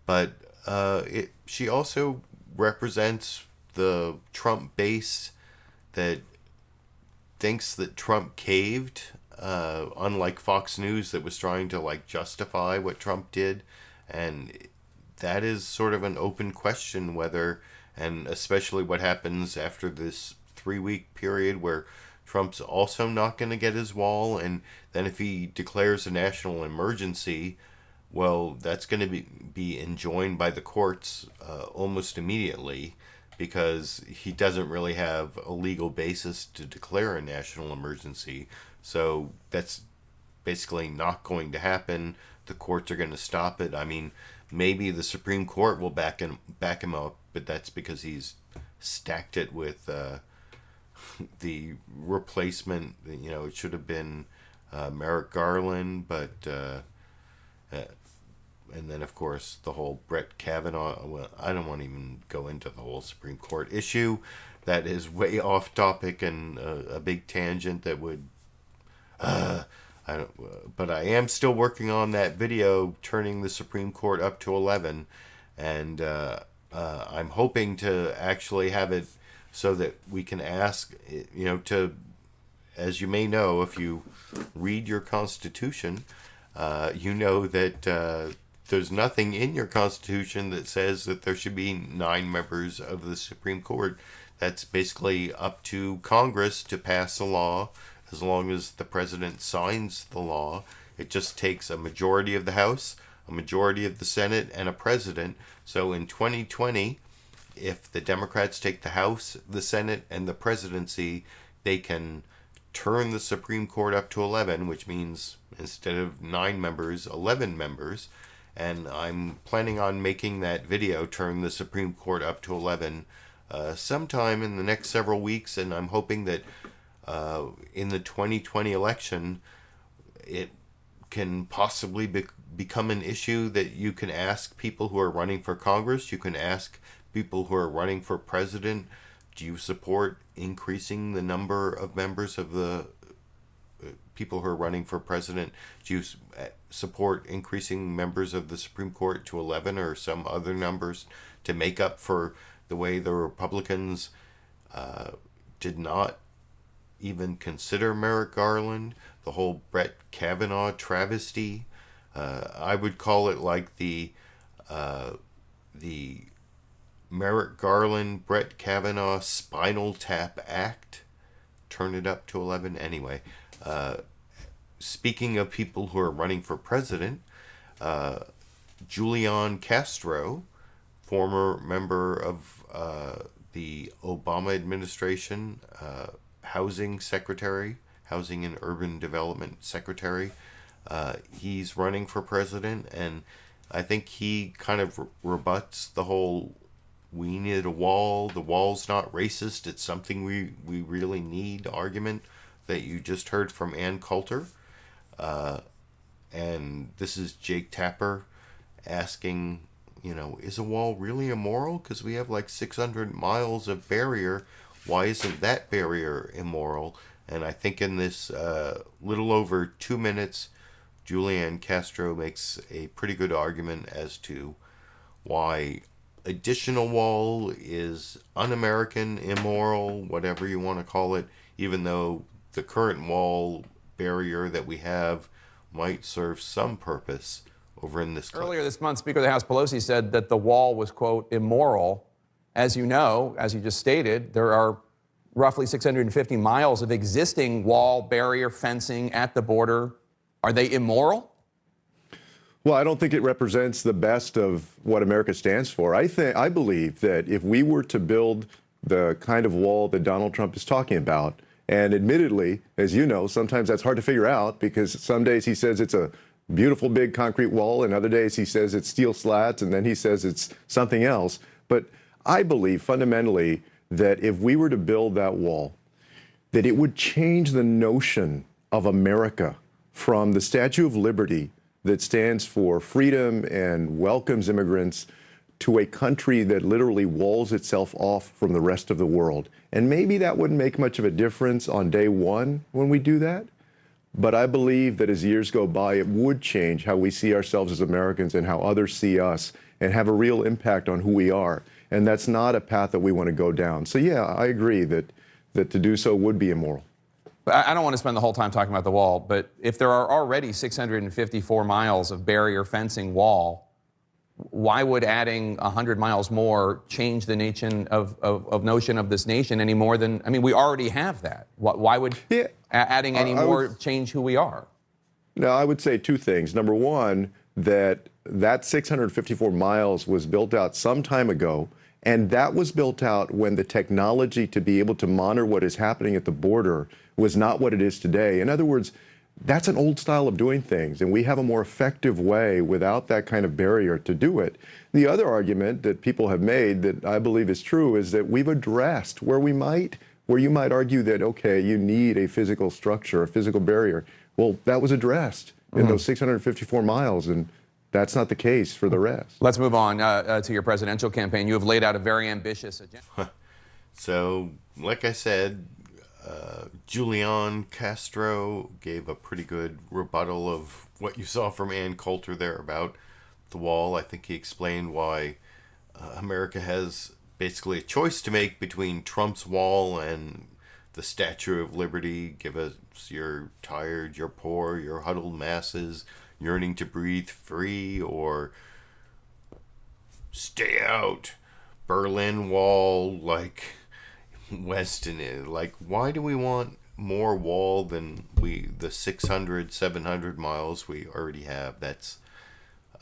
but she also represents the Trump base that thinks that Trump caved, unlike Fox News that was trying to justify what Trump did, and that is sort of an open question whether, and especially what happens after this 3-week period where Trump's also not going to get his wall, and then if he declares a national emergency, well, that's going to be enjoined by the courts almost immediately because he doesn't really have a legal basis to declare a national emergency. So that's basically not going to happen. The courts are going to stop it. I mean, maybe the Supreme Court will back him up, but that's because he's stacked it with the replacement. It should have been Merrick Garland, but and then of course the whole Brett Kavanaugh. Well, I don't want to even go into the whole Supreme Court issue. That is way off topic and a big tangent that would. But I am still working on that video turning the Supreme Court up to 11, and I'm hoping to actually have it so that we can ask, as you may know, if you read your Constitution, you know that there's nothing in your Constitution that says that there should be 9 members of the Supreme Court. That's basically up to Congress to pass a law, as long as the president signs the law. It just takes a majority of the House, a majority of the Senate, and a president. So in 2020, if the Democrats take the House, the Senate, and the presidency, they can turn the Supreme Court up to 11, which means instead of 9 members, 11 members. And I'm planning on making that video, turn the Supreme Court up to 11, sometime in the next several weeks. And I'm hoping that in the 2020 election, it can possibly become an issue that you can ask people who are running for Congress. You can ask people who are running for president, do you support increasing the number of members of the people who are running for president? Do you support increasing members of the Supreme Court to 11 or some other numbers to make up for the way the Republicans did not even consider Merrick Garland, the whole Brett Kavanaugh travesty? I would call it like the Merrick Garland, Brett Kavanaugh Spinal Tap Act. Turn it up to 11 anyway. Speaking of people who are running for president, Julián Castro, former member of the Obama administration, housing secretary, housing and urban development secretary, he's running for president, and I think he kind of rebuts the whole "we need a wall, the wall's not racist, it's something we really need" argument that you just heard from Coulter. And this is Jake Tapper asking, is a wall really immoral? Because we have like 600 miles of barrier. Why isn't that barrier immoral? And I think in this little over 2 minutes, Julián Castro makes a pretty good argument as to why additional wall is un-American, immoral, whatever you want to call it, even though the current wall barrier that we have might serve some purpose over in this clip. Earlier this month, Speaker of the House Pelosi said that the wall was, quote, immoral. As you know, as you just stated, there are roughly 650 miles of existing wall, barrier, fencing at the border. Are they immoral? Well, I don't think it represents the best of what America stands for. I believe that if we were to build the kind of wall that Donald Trump is talking about, and admittedly, as you know, sometimes that's hard to figure out because some days he says it's a beautiful big concrete wall, and other days he says it's steel slats, and then he says it's something else. But I believe fundamentally that if we were to build that wall, that it would change the notion of America from the Statue of Liberty that stands for freedom and welcomes immigrants to a country that literally walls itself off from the rest of the world. And maybe that wouldn't make much of a difference on day one when we do that. But I believe that as years go by, it would change how we see ourselves as Americans and how others see us and have a real impact on who we are. And that's not a path that we want to go down. So yeah, I agree that to do so would be immoral. I don't want to spend the whole time talking about the wall, but if there are already 654 miles of barrier fencing wall, why would adding 100 miles more change the notion of this nation any more than, I mean, we already have that. Why would adding any more change who we are? No, I would say two things. Number one, that 654 miles was built out some time ago, and that was built out when the technology to be able to monitor what is happening at the border was not what it is today. In other words, that's an old style of doing things, and we have a more effective way without that kind of barrier to do it. The other argument that people have made that I believe is true is that we've addressed where you might argue that, okay, you need a physical structure, a physical barrier. Well, that was addressed in those 654 miles, and that's not the case for the rest. Let's move on to your presidential campaign. You have laid out a very ambitious agenda. So, like I said, Julián Castro gave a pretty good rebuttal of what you saw from Coulter there about the wall. I think he explained why America has basically a choice to make between Trump's wall and the Statue of Liberty. Give us your tired, your poor, your huddled masses yearning to breathe free, or stay out, Berlin Wall, like Weston is. Like, why do we want more wall than the 600, 700 miles we already have? That's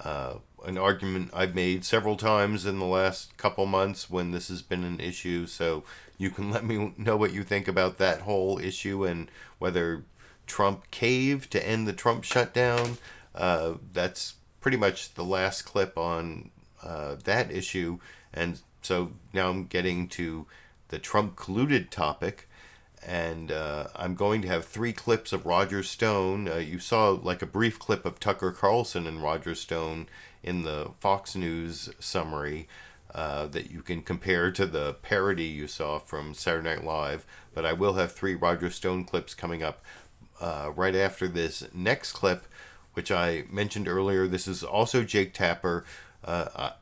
an argument I've made several times in the last couple months when this has been an issue. So you can let me know what you think about that whole issue and whether Trump caved to end the Trump shutdown. That's pretty much the last clip on that issue. And so now I'm getting to the Trump colluded topic. And I'm going to have 3 clips of Roger Stone. You saw like a brief clip of Tucker Carlson and Roger Stone in the Fox News summary that you can compare to the parody you saw from Saturday Night Live. But I will have 3 Roger Stone clips coming up right after this next clip, which I mentioned earlier. This is also Jake Tapper.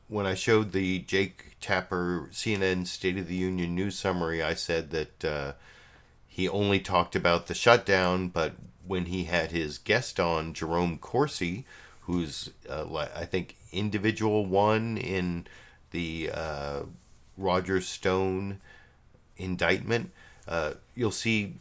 When I showed the Jake Tapper CNN State of the Union news summary, I said that he only talked about the shutdown, but when he had his guest on, Jerome Corsi, who's, I think, individual one in the Roger Stone indictment, you'll see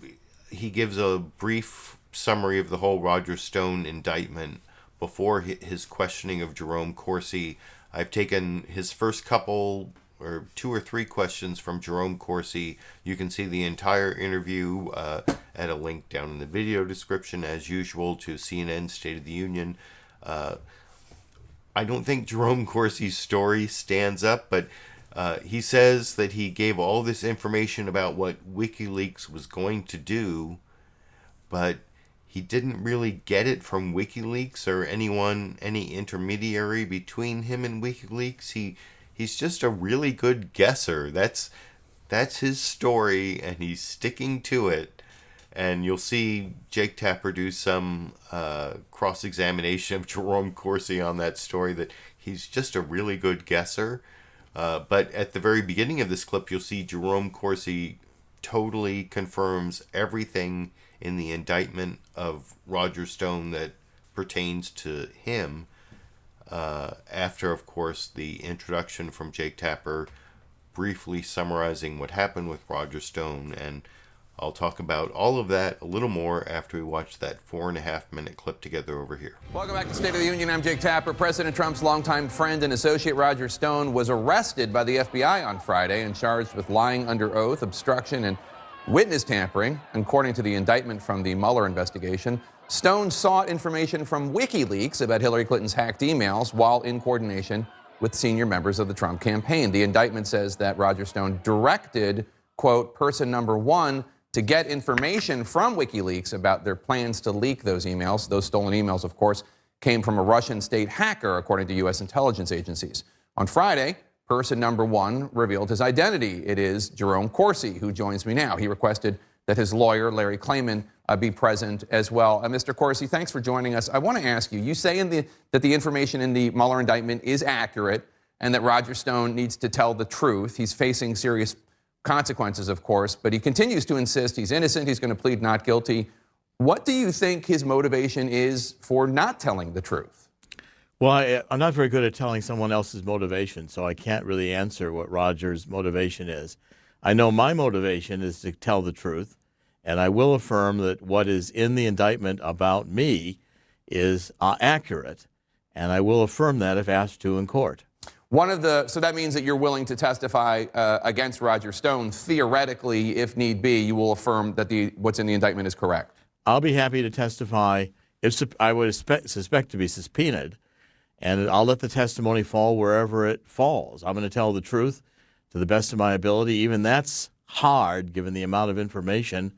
he gives a brief summary of the whole Roger Stone indictment before his questioning of Jerome Corsi. I've taken his first couple or 2 or 3 questions from Jerome Corsi. You can see the entire interview at a link down in the video description, as usual, to CNN State of the Union. I don't think Jerome Corsi's story stands up, but he says that he gave all this information about what WikiLeaks was going to do, but he didn't really get it from WikiLeaks or any intermediary between him and WikiLeaks. He's just a really good guesser. That's his story, and he's sticking to it. And you'll see Jake Tapper do some cross-examination of Jerome Corsi on that story, that he's just a really good guesser. But at the very beginning of this clip, you'll see Jerome Corsi totally confirms everything in the indictment of Roger Stone that pertains to him. After, of course, the introduction from Jake Tapper briefly summarizing what happened with Roger Stone. And I'll talk about all of that a little more after we watch that 4.5-minute clip together over here. Welcome back to State of the Union. I'm Jake Tapper. President Trump's longtime friend and associate Roger Stone was arrested by the FBI on Friday and charged with lying under oath, obstruction, and witness tampering. According to the indictment from the Mueller investigation, Stone sought information from WikiLeaks about Hillary Clinton's hacked emails while in coordination with senior members of the Trump campaign. The indictment says that Roger Stone directed, quote, person number 1 to get information from WikiLeaks about their plans to leak those emails. Those stolen emails, of course, came from a Russian state hacker, according to U.S. intelligence agencies. On Friday, person number 1 revealed his identity. It is Jerome Corsi, who joins me now. He requested that his lawyer, Larry Klayman, be present as well. Mr. Corsi, thanks for joining us. I want to ask you, you say that the information in the Mueller indictment is accurate and that Roger Stone needs to tell the truth. He's facing serious consequences, of course, but he continues to insist he's innocent, he's going to plead not guilty. What do you think his motivation is for not telling the truth? Well, I'm not very good at telling someone else's motivation, so I can't really answer what Roger's motivation is. I know my motivation is to tell the truth, and I will affirm that what is in the indictment about me is accurate, and I will affirm that if asked to in court. So that means that you're willing to testify against Roger Stone. Theoretically, if need be, you will affirm that what's in the indictment is correct. I'll be happy to testify if I would suspect to be subpoenaed, and I'll let the testimony fall wherever it falls. I'm going to tell the truth to the best of my ability. Even that's hard, given the amount of information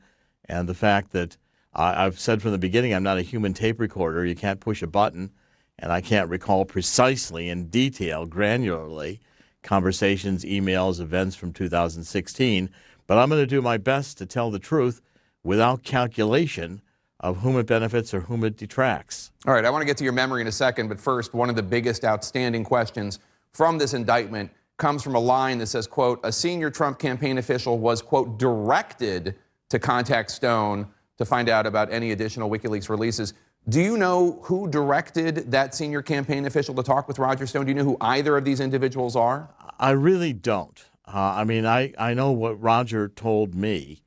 and the fact that I've said from the beginning I'm not a human tape recorder. You can't push a button, and I can't recall precisely in detail, granularly, conversations, emails, events from 2016. But I'm going to do my best to tell the truth without calculation of whom it benefits or whom it detracts. All right, I want to get to your memory in a second, but first, one of the biggest outstanding questions from this indictment comes from a line that says, quote, a senior Trump campaign official was, quote, directed to contact Stone to find out about any additional WikiLeaks releases. Do you know who directed that senior campaign official to talk with Roger Stone? Do you know who either of these individuals are? I really don't. I know what Roger told me,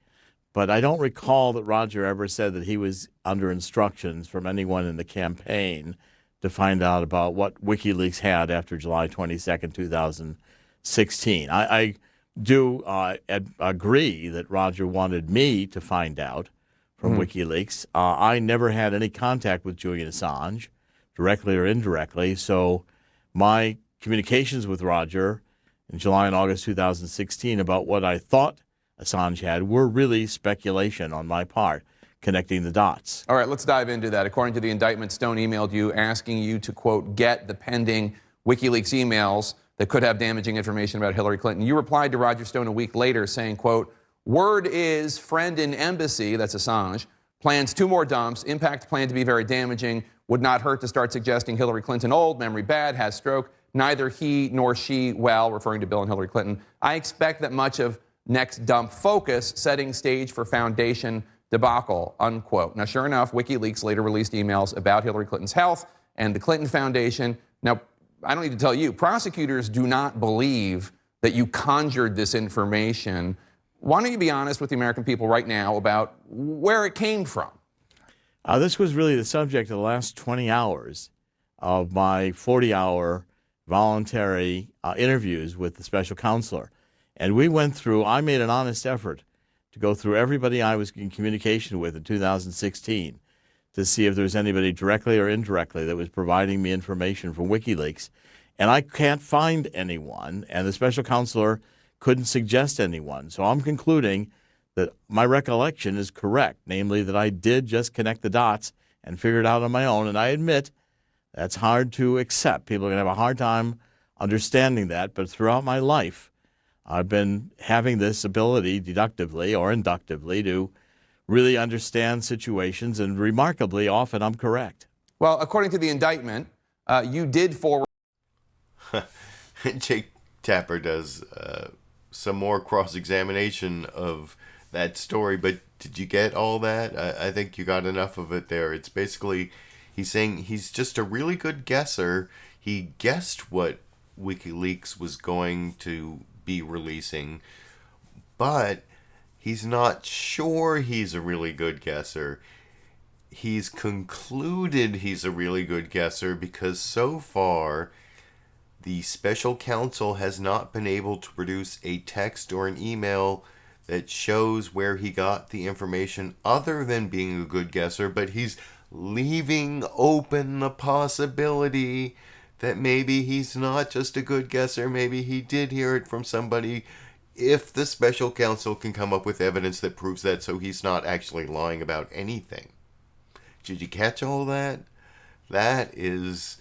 but I don't recall that Roger ever said that he was under instructions from anyone in the campaign to find out about what WikiLeaks had after July 22nd, 2016. I do agree that Roger wanted me to find out from WikiLeaks. I never had any contact with Julian Assange, directly or indirectly, so my communications with Roger in July and August 2016 about what I thought Assange had were really speculation on my part, connecting the dots. All right, let's dive into that. According to the indictment, Stone emailed you asking you to, quote, get the pending WikiLeaks emails that could have damaging information about Hillary Clinton. You replied to Roger Stone a week later saying, quote, word is friend in embassy, that's Assange, plans 2 more dumps, impact plan to be very damaging, would not hurt to start suggesting Hillary Clinton old, memory bad, has stroke, neither he nor she well, referring to Bill and Hillary Clinton. I expect that much of next dump focus, setting stage for foundation debacle, unquote. Now, sure enough, WikiLeaks later released emails about Hillary Clinton's health and the Clinton Foundation. Now, I don't need to tell you, prosecutors do not believe that you conjured this information. Why don't you be honest with the American people right now about where it came from? This was really the subject of the last 20 hours of my 40-hour voluntary interviews with the special counselor. And we went through, I made an honest effort to go through everybody I was in communication with in 2016 to see if there was anybody directly or indirectly that was providing me information from WikiLeaks. And I can't find anyone, and the special counselor couldn't suggest anyone. So I'm concluding that my recollection is correct, namely that I did just connect the dots and figure it out on my own. And I admit that's hard to accept. People are going to have a hard time understanding that. But throughout my life, I've been having this ability, deductively or inductively, to really understand situations, and remarkably often I'm correct. Well, according to the indictment, you did forward. Jake Tapper does some more cross-examination of that story, but did you get all that? I think you got enough of it there. It's basically, he's saying he's just a really good guesser. He guessed what WikiLeaks was going to be releasing, but he's not sure he's a really good guesser. He's concluded he's a really good guesser because so far the special counsel has not been able to produce a text or an email that shows where he got the information other than being a good guesser, but he's leaving open the possibility that maybe he's not just a good guesser, maybe he did hear it from somebody, if the special counsel can come up with evidence that proves that, so he's not actually lying about anything. Did you catch all that? That is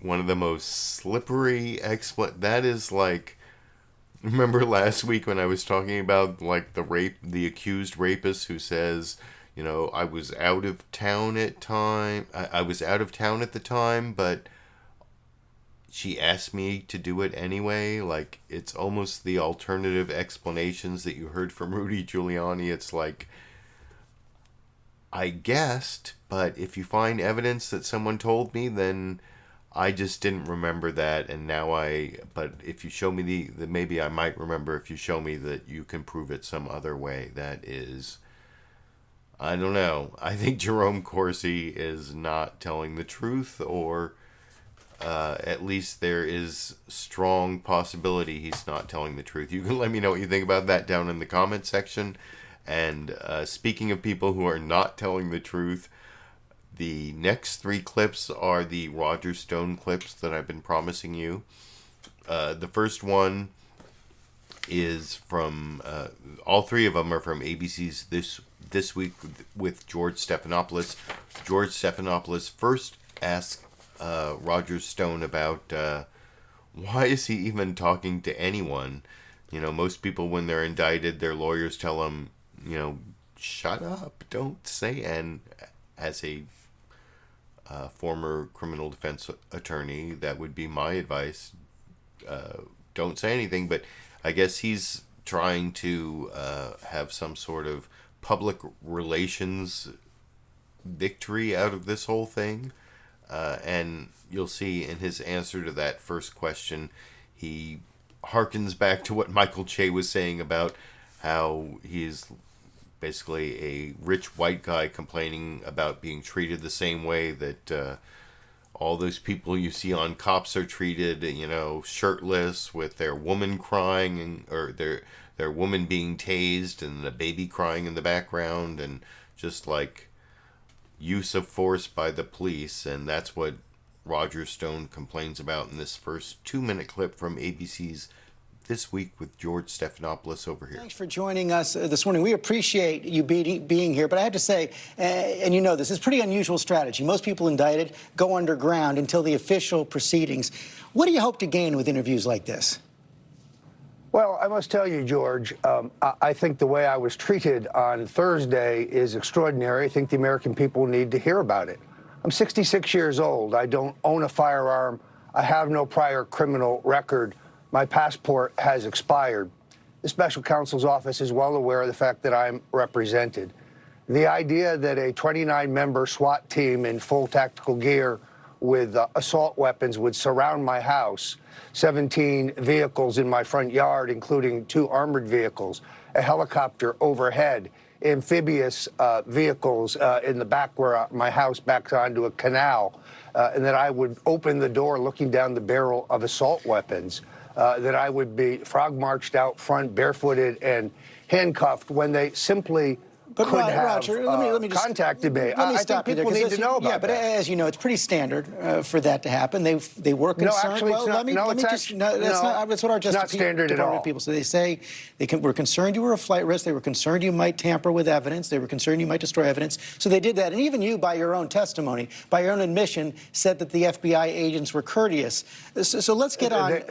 one of the most slippery that is like, remember last week when I was talking about like the accused rapist who says, you know, I was out of town at the time, but she asked me to do it anyway. Like, it's almost the alternative explanations that you heard from Rudy Giuliani. It's like, I guessed, but if you find evidence that someone told me, then I just didn't remember that, and now but if you show me maybe I might remember if you show me that you can prove it some other way. That is, I don't know. I think Jerome Corsi is not telling the truth, or at least there is strong possibility he's not telling the truth. You can let me know what you think about that down in the comment section. And speaking of people who are not telling the truth, the next 3 clips are the Roger Stone clips that I've been promising you. The first one is from, all 3 of them are from ABC's This Week with George Stephanopoulos. George Stephanopoulos first asked Roger Stone about why is he even talking to anyone? You know, most people when they're indicted, their lawyers tell them, you know, shut up, don't say. And as a former criminal defense attorney, that would be my advice. don't say anything. But I guess he's trying to have some sort of public relations victory out of this whole thing. And you'll see in his answer to that first question, he harkens back to what Michael Che was saying about how he's basically a rich white guy complaining about being treated the same way that all those people you see on Cops are treated, shirtless with their woman crying or their woman being tased and the baby crying in the background, and just like use of force by the police. And that's what Roger Stone complains about in this first 2-minute clip from ABC's This Week with George Stephanopoulos over here. Thanks for joining us this morning. We appreciate you being here. But I have to say, and you know this is pretty unusual strategy. Most people indicted go underground until the official proceedings. What do you hope to gain with interviews like this? Well, I must tell you, George, I think the way I was treated on Thursday is extraordinary. I think the American people need to hear about it. I'm 66 years old. I don't own a firearm. I have no prior criminal record. My passport has expired. The special counsel's office is well aware of the fact that I'm represented. The idea that a 29-member SWAT team in full tactical gear with assault weapons would surround my house, 17 vehicles in my front yard, including 2 armored vehicles, a helicopter overhead, amphibious vehicles in the back where my house backs onto a canal, and that I would open the door looking down the barrel of assault weapons, that I would be frog-marched out front, barefooted, and handcuffed when they simply could have Roger, let me just contacted me. Let me I stop think you there. people need to know about Yeah, but that. as you know, it's pretty standard for that to happen. They were concerned. No, actually, it's not. That's what our Justice standard at Department all. people say. They say were concerned you were a flight risk. They were concerned you might tamper with evidence. They were concerned you might destroy evidence. So they did that. And even you, by your own testimony, by your own admission, said that the FBI agents were courteous. So let's get on.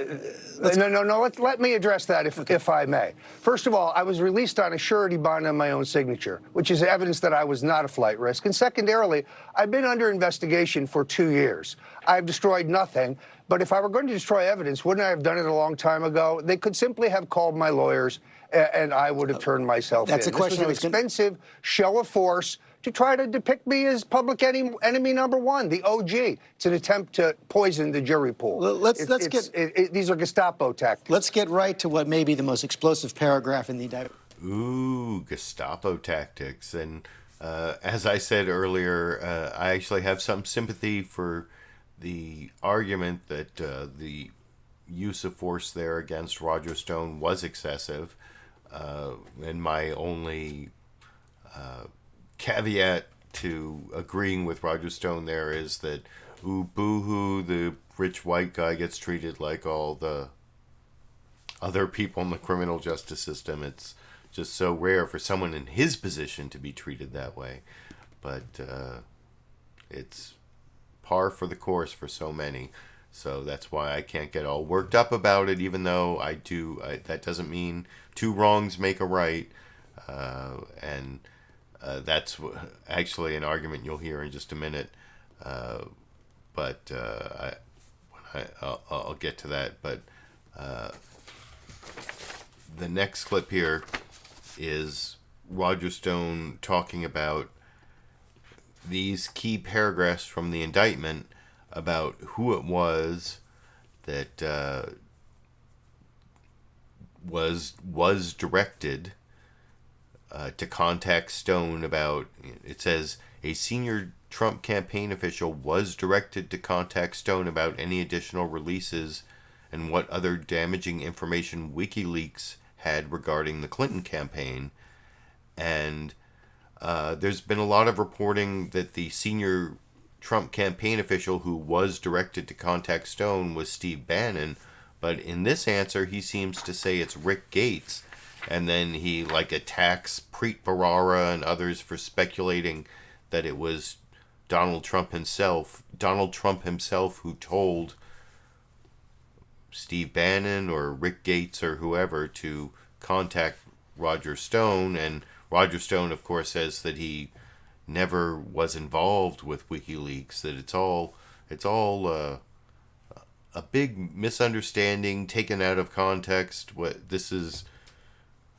No. Let me address that, if I may. First of all, I was released on a surety bond on my own signature, which is evidence that I was not a flight risk. And secondarily, I've been under investigation for 2 years. I've destroyed nothing. But if I were going to destroy evidence, wouldn't I have done it a long time ago? They could simply have called my lawyers, and I would have turned myself in. That's a question. This was an expensive show of force to try to depict me as public enemy number one, the OG. It's an attempt to poison the jury pool. These are Gestapo tactics. Let's get right to what may be the most explosive paragraph in the indictment. Ooh, Gestapo tactics. And as I said earlier, I actually have some sympathy for the argument that the use of force there against Roger Stone was excessive. And my only caveat to agreeing with Roger Stone there is that, ooh, boo-hoo, the rich white guy gets treated like all the other people in the criminal justice system. It's just so rare for someone in his position to be treated that way. But it's par for the course for so many. So that's why I can't get all worked up about it, even though I do. That doesn't mean 2 wrongs make a right. And that's actually an argument you'll hear in just a minute. But I'll get to that. But the next clip here is Roger Stone talking about these key paragraphs from the indictment about who it was that was directed to contact Stone about. It says a senior Trump campaign official was directed to contact Stone about any additional releases and what other damaging information WikiLeaks had regarding the Clinton campaign. And there's been a lot of reporting that the senior Trump campaign official who was directed to contact Stone was Steve Bannon, but in this answer he seems to say it's Rick Gates, and then he attacks Preet Bharara and others for speculating that it was Donald Trump himself who told Steve Bannon or Rick Gates or whoever to contact Roger Stone. And Roger Stone, of course, says that he never was involved with WikiLeaks, that it's all a big misunderstanding taken out of context. What this is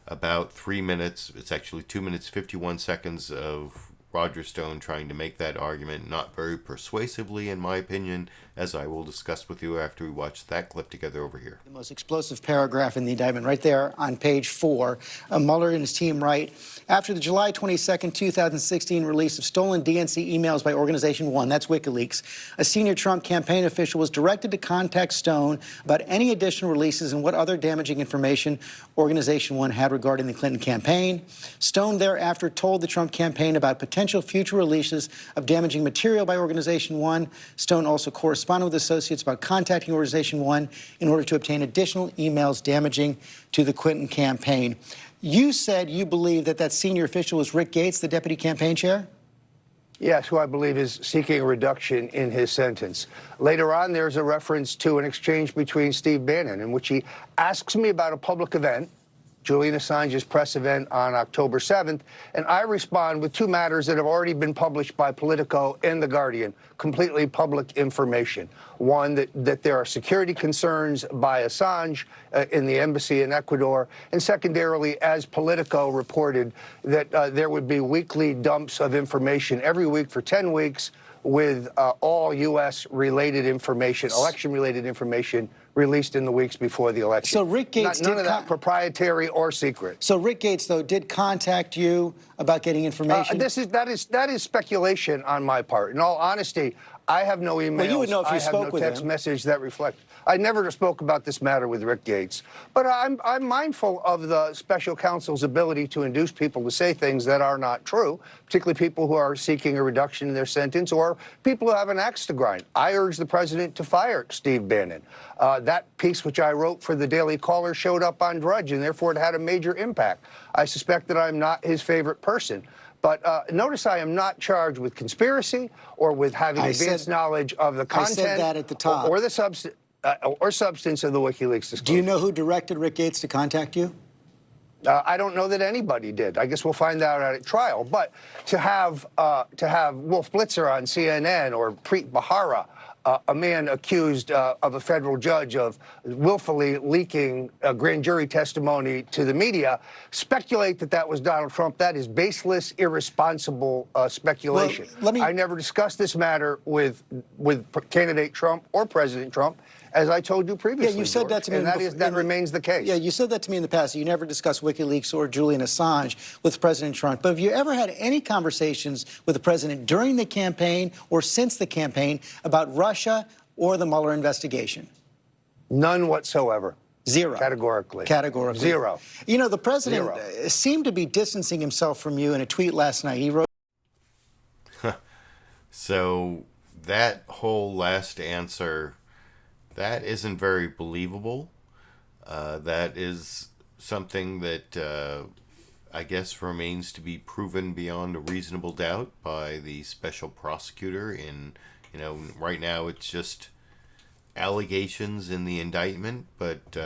about 3 minutes. It's actually 2 minutes 51 seconds of Roger Stone trying to make that argument, not very persuasively, in my opinion, as I will discuss with you after we watch that clip together over here. The most explosive paragraph in the indictment, right there on page 4. Mueller and his team write, after the July 22, 2016 release of stolen DNC emails by Organization 1, that's WikiLeaks, a senior Trump campaign official was directed to contact Stone about any additional releases and what other damaging information Organization 1 had regarding the Clinton campaign. Stone thereafter told the Trump campaign about potential future releases of damaging material by Organization 1. Stone also corresponded with associates about contacting Organization 1 in order to obtain additional emails damaging to the Clinton campaign. You said you believe that that senior official was Rick Gates, the deputy campaign chair? Yes, who I believe is seeking a reduction in his sentence. Later on, there's a reference to an exchange between Steve Bannon in which he asks me about a public event, Julian Assange's press event on October 7th, and I respond with 2 matters that have already been published by Politico and The Guardian, completely public information. One, that there are security concerns by Assange in the embassy in Ecuador, and secondarily, as Politico reported, that there would be weekly dumps of information every week for 10 weeks with all U.S.-related information, election-related information, released in the weeks before the election. So Rick Gates none of that proprietary or secret. So Rick Gates, though, did contact you about getting information? That is speculation on my part. In all honesty, I have no emails. Well, you would know if you spoke with him. I have no text message that reflects. I never spoke about this matter with Rick Gates. But I'm mindful of the special counsel's ability to induce people to say things that are not true, particularly people who are seeking a reduction in their sentence or people who have an axe to grind. I urge the president to fire Steve Bannon. That piece which I wrote for the Daily Caller showed up on Drudge, and therefore it had a major impact. I suspect that I'm not his favorite person. But notice I am not charged with conspiracy or with having advanced knowledge of the content. I said that at the top. Or the substance of the WikiLeaks disclosure. Do you know who directed Rick Gates to contact you? I don't know that anybody did. I guess we'll find out at trial. But to have Wolf Blitzer on CNN or Preet Bharara, a man accused of a federal judge of willfully leaking grand jury testimony to the media, speculate that that was Donald Trump. That is baseless, irresponsible speculation. Well, I never discussed this matter with candidate Trump or President Trump, as I told you previously. Yeah, you said that to me. And that remains the case. Yeah, you said that to me in the past. You never discussed WikiLeaks or Julian Assange with President Trump. But have you ever had any conversations with the president during the campaign or since the campaign about Russia or the Mueller investigation? None whatsoever. Zero. Categorically. Zero. You know, the president seemed to be distancing himself from you in a tweet last night. He wrote... So that whole last answer... that isn't very believable. That is something that I guess remains to be proven beyond a reasonable doubt by the special prosecutor. Right now it's just allegations in the indictment, but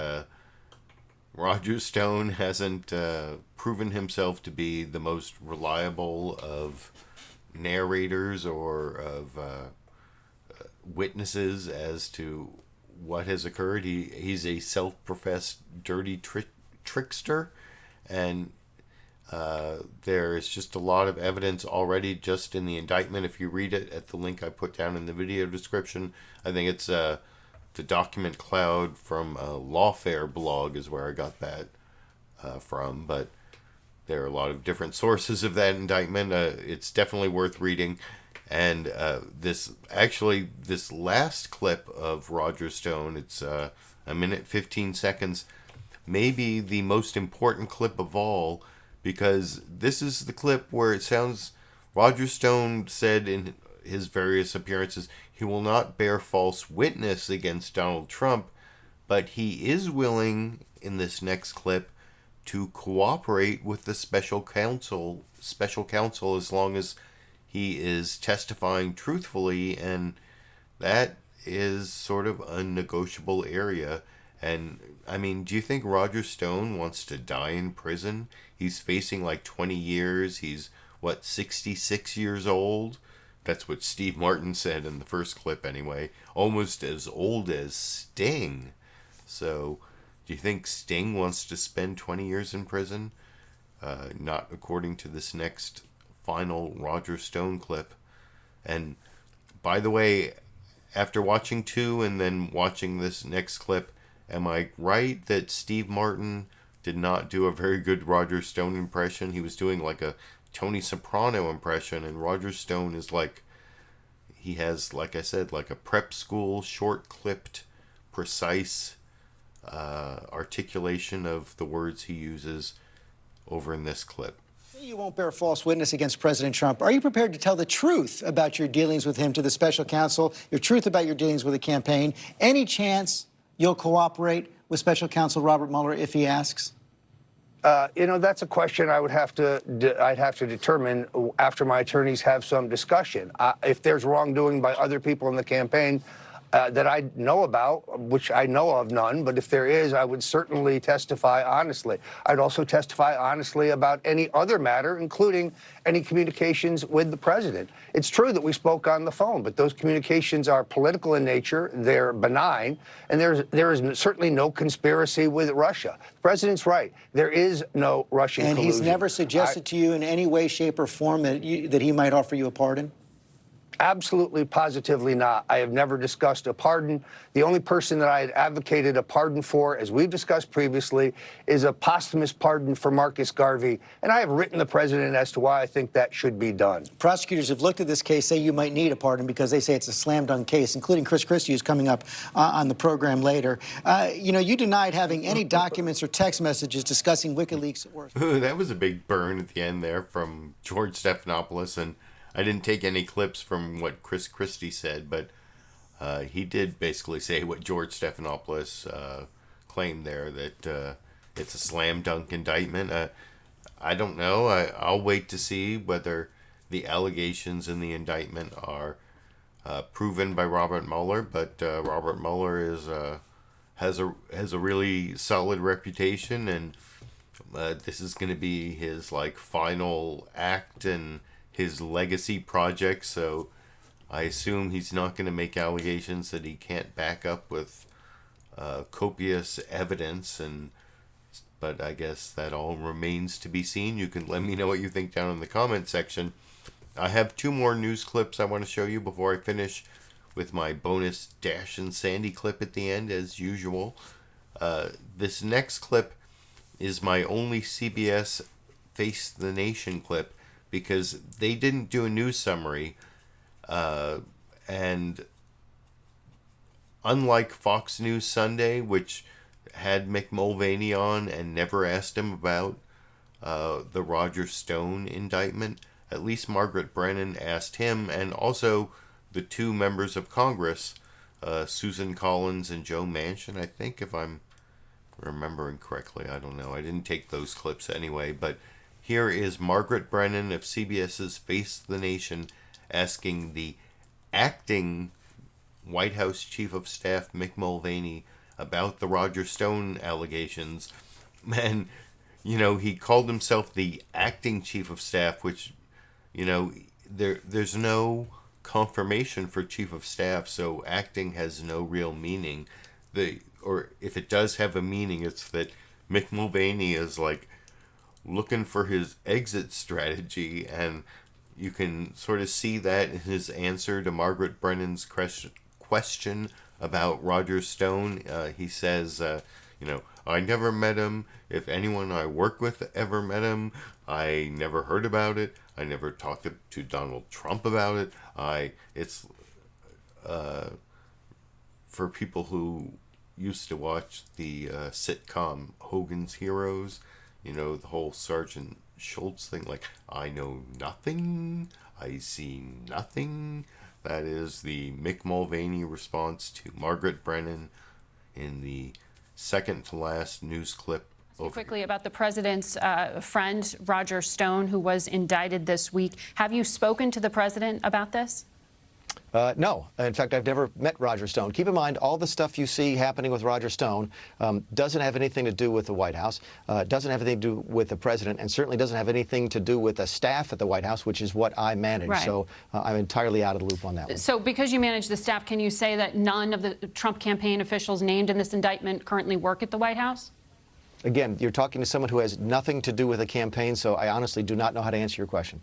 Roger Stone hasn't proven himself to be the most reliable of narrators or of witnesses as to what has occurred. He's a self-professed dirty trickster, and there is just a lot of evidence already just in the indictment. If you read it at the link I put down in the video description, I think it's the document cloud from a Lawfare blog is where I got that from, but there are a lot of different sources of that indictment. It's definitely worth reading. And this last clip of Roger Stone, it's a minute 15 seconds, maybe the most important clip of all, because this is the clip where it sounds Roger Stone said in his various appearances he will not bear false witness against Donald Trump, but he is willing in this next clip to cooperate with the special counsel as long as he is testifying truthfully, and that is sort of a negotiable area. And I mean, do you think Roger Stone wants to die in prison? He's facing like 20 years. He's 66 years old. That's what Steve Martin said in the first clip anyway. Almost as old as Sting. So, do you think Sting wants to spend 20 years in prison? Not according to this next final Roger Stone clip. And by the way, after watching 2 and then watching this next clip, am I right that Steve Martin did not do a very good Roger Stone impression? He was doing like a Tony Soprano impression, and Roger Stone is like, he has, like I said, like a prep school, short-clipped, precise articulation of the words he uses over in this clip. You won't bear false witness against President Trump. Are you prepared to tell the truth about your dealings with him to the special counsel, your truth about your dealings with the campaign? Any chance you'll cooperate with special counsel Robert Mueller if he asks? That's a question I'd have to determine after my attorneys have some discussion. If there's wrongdoing by other people in the campaign that I know about, which I know of none, but if there is, I would certainly testify honestly. I'd also testify honestly about any other matter, including any communications with the president. It's true that we spoke on the phone, but those communications are political in nature, they're benign, and there is certainly no conspiracy with Russia. The president's right. There is no Russian collusion. And he's never suggested to you in any way, shape, or form that he might offer you a pardon? Absolutely, positively not. I have never discussed a pardon. The only person that I had advocated a pardon for, as we've discussed previously, is a posthumous pardon for Marcus Garvey. And I have written the president as to why I think that should be done. Prosecutors have looked at this case, say you might need a pardon because they say it's a slam dunk case, including Chris Christie, who's coming up on the program later. You denied having any documents or text messages discussing WikiLeaks. That was a big burn at the end there from George Stephanopoulos, and I didn't take any clips from what Chris Christie said, but he did basically say what George Stephanopoulos claimed there, that it's a slam dunk indictment. I don't know. I'll wait to see whether the allegations in the indictment are proven by Robert Mueller, but Robert Mueller has a really solid reputation, and this is going to be his final act and his legacy project, so I assume he's not going to make allegations that he can't back up with copious evidence, but I guess that all remains to be seen. You can let me know what you think down in the comment section. I have 2 more news clips I want to show you before I finish with my bonus Dash and Sandy clip at the end, as usual. This next clip is my only CBS Face the Nation clip, because they didn't do a news summary, and unlike Fox News Sunday, which had Mick Mulvaney on and never asked him about the Roger Stone indictment, at least Margaret Brennan asked him, and also the 2 members of Congress, Susan Collins and Joe Manchin, I think, if I'm remembering correctly. I don't know. I didn't take those clips anyway, but here is Margaret Brennan of CBS's Face the Nation asking the acting White House Chief of Staff Mick Mulvaney about the Roger Stone allegations. And, he called himself the acting Chief of Staff, which, there's no confirmation for Chief of Staff, so acting has no real meaning. Or if it does have a meaning, it's that Mick Mulvaney is looking for his exit strategy, and you can sort of see that in his answer to Margaret Brennan's question about Roger Stone. He says, I never met him. If anyone I work with ever met him, I never heard about it. I never talked to Donald Trump about it. It's for people who used to watch the sitcom Hogan's Heroes, the whole Sergeant Schultz thing, I know nothing, I see nothing. That is the Mick Mulvaney response to Margaret Brennan in the second to last news clip. Quickly about the president's friend, Roger Stone, who was indicted this week. Have you spoken to the president about this? No. In fact, I've never met Roger Stone. Keep in mind, all the stuff you see happening with Roger Stone doesn't have anything to do with the White House, doesn't have anything to do with the president, and certainly doesn't have anything to do with the staff at the White House, which is what I manage. Right. So I'm entirely out of the loop on that one. So because you manage the staff, can you say that none of the Trump campaign officials named in this indictment currently work at the White House? Again, you're talking to someone who has nothing to do with the campaign, so I honestly do not know how to answer your question.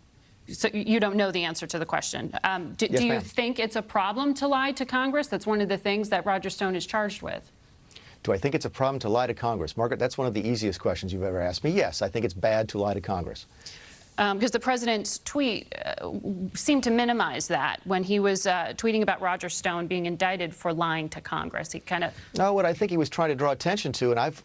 So you don't know the answer to the question. Do you think it's a problem to lie to Congress? That's one of the things that Roger Stone is charged with. Do I think it's a problem to lie to Congress? Margaret, that's one of the easiest questions you've ever asked me. Yes, I think it's bad to lie to Congress. Because the president's tweet seemed to minimize that when he was tweeting about Roger Stone being indicted for lying to Congress. He kind of... No, what I think he was trying to draw attention to, and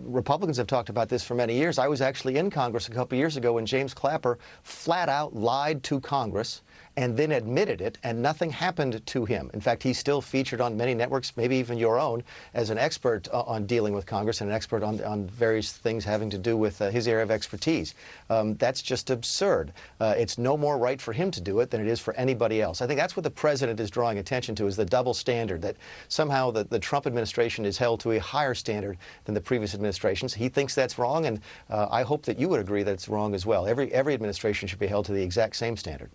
Republicans have talked about this for many years. I was actually in Congress a couple years ago when James Clapper flat out lied to Congress and then admitted it, and nothing happened to him. In fact, he's still featured on many networks, maybe even your own, as an expert on dealing with Congress and an expert on various things having to do with his area of expertise. That's just absurd. It's no more right for him to do it than it is for anybody else. I think that's what the president is drawing attention to, is the double standard, that somehow the Trump administration is held to a higher standard than the previous administrations. He thinks that's wrong, and I hope that you would agree that it's wrong as well. Every administration should be held to the exact same standard.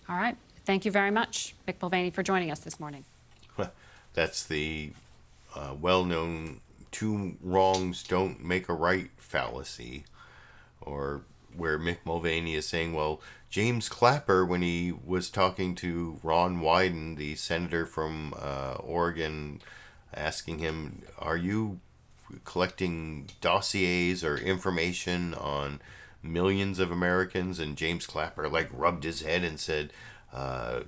All right. Thank you very much, Mick Mulvaney, for joining us this morning. That's the well-known two wrongs don't make a right fallacy, or where Mick Mulvaney is saying, well, James Clapper, when he was talking to Ron Wyden, the senator from Oregon, asking him, are you collecting dossiers or information on millions of Americans? And James Clapper rubbed his head and said,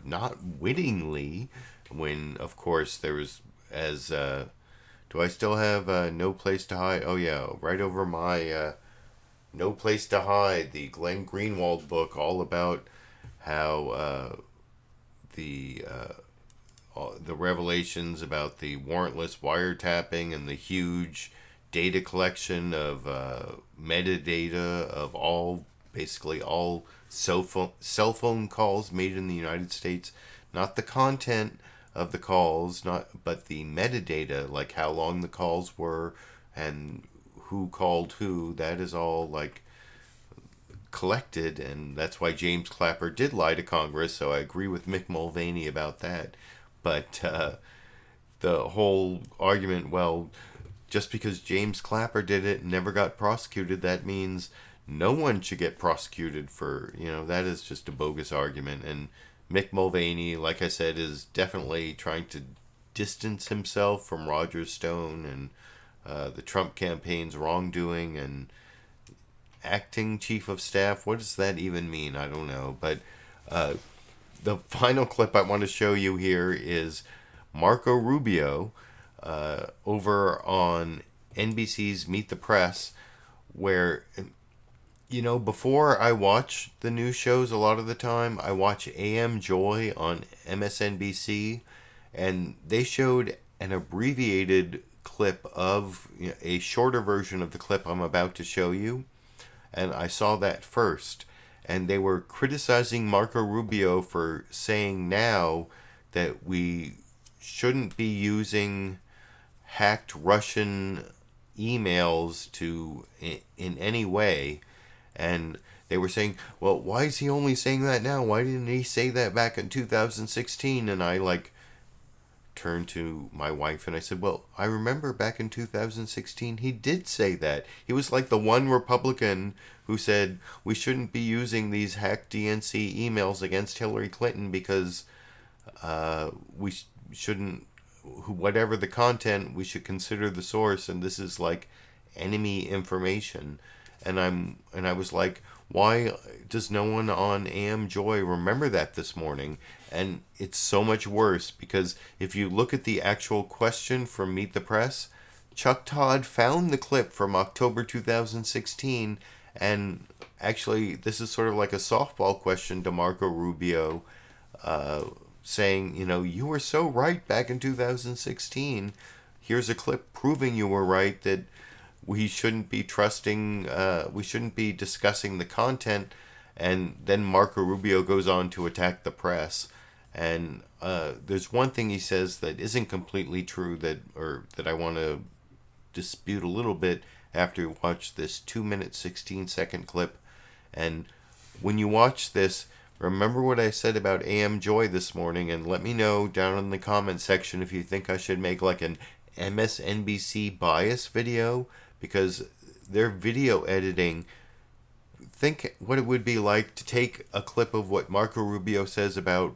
not wittingly, when of course there was, as do I still have No Place to Hide? Oh yeah, right over my No Place to Hide, the Glenn Greenwald book, all about how the revelations about the warrantless wiretapping and the huge data collection of metadata of basically all cell phone calls made in the United States, not the content of the calls, but the metadata, like how long the calls were and who called who. That is all collected, and that's why James Clapper did lie to Congress. So I agree with Mick Mulvaney about that. But the whole argument, well, just because James Clapper did it and never got prosecuted, that means no one should get prosecuted for, that is just a bogus argument. And Mick Mulvaney, like I said, is definitely trying to distance himself from Roger Stone and the Trump campaign's wrongdoing and acting chief of staff. What does that even mean? I don't know. But the final clip I want to show you here is Marco Rubio over on NBC's Meet the Press, where, before I watch the news shows a lot of the time, I watch AM Joy on MSNBC, and they showed an abbreviated clip of a shorter version of the clip I'm about to show you, and I saw that first, and they were criticizing Marco Rubio for saying now that we shouldn't be using hacked Russian emails in any way. And they were saying, well, why is he only saying that now? Why didn't he say that back in 2016? And I turned to my wife and I said, well, I remember back in 2016 he did say that. He was like the one Republican who said we shouldn't be using these hacked DNC emails against Hillary Clinton because we shouldn't, whatever the content, we should consider the source, and this is enemy information. And I was like, why does no one on AM Joy remember that this morning? And it's so much worse, because if you look at the actual question from Meet the Press, Chuck Todd found the clip from October 2016, and actually this is sort of like a softball question to Marco Rubio, saying, you were so right back in 2016. Here's a clip proving you were right, that we shouldn't be trusting, we shouldn't be discussing the content. And then Marco Rubio goes on to attack the press. And there's one thing he says that isn't completely true that I want to dispute a little bit after you watch this 2-minute 16-second clip. And when you watch this, remember what I said about AM Joy this morning, and let me know down in the comment section if you think I should make like an MSNBC bias video, because their video editing, think what it would be like to take a clip of what Marco Rubio says about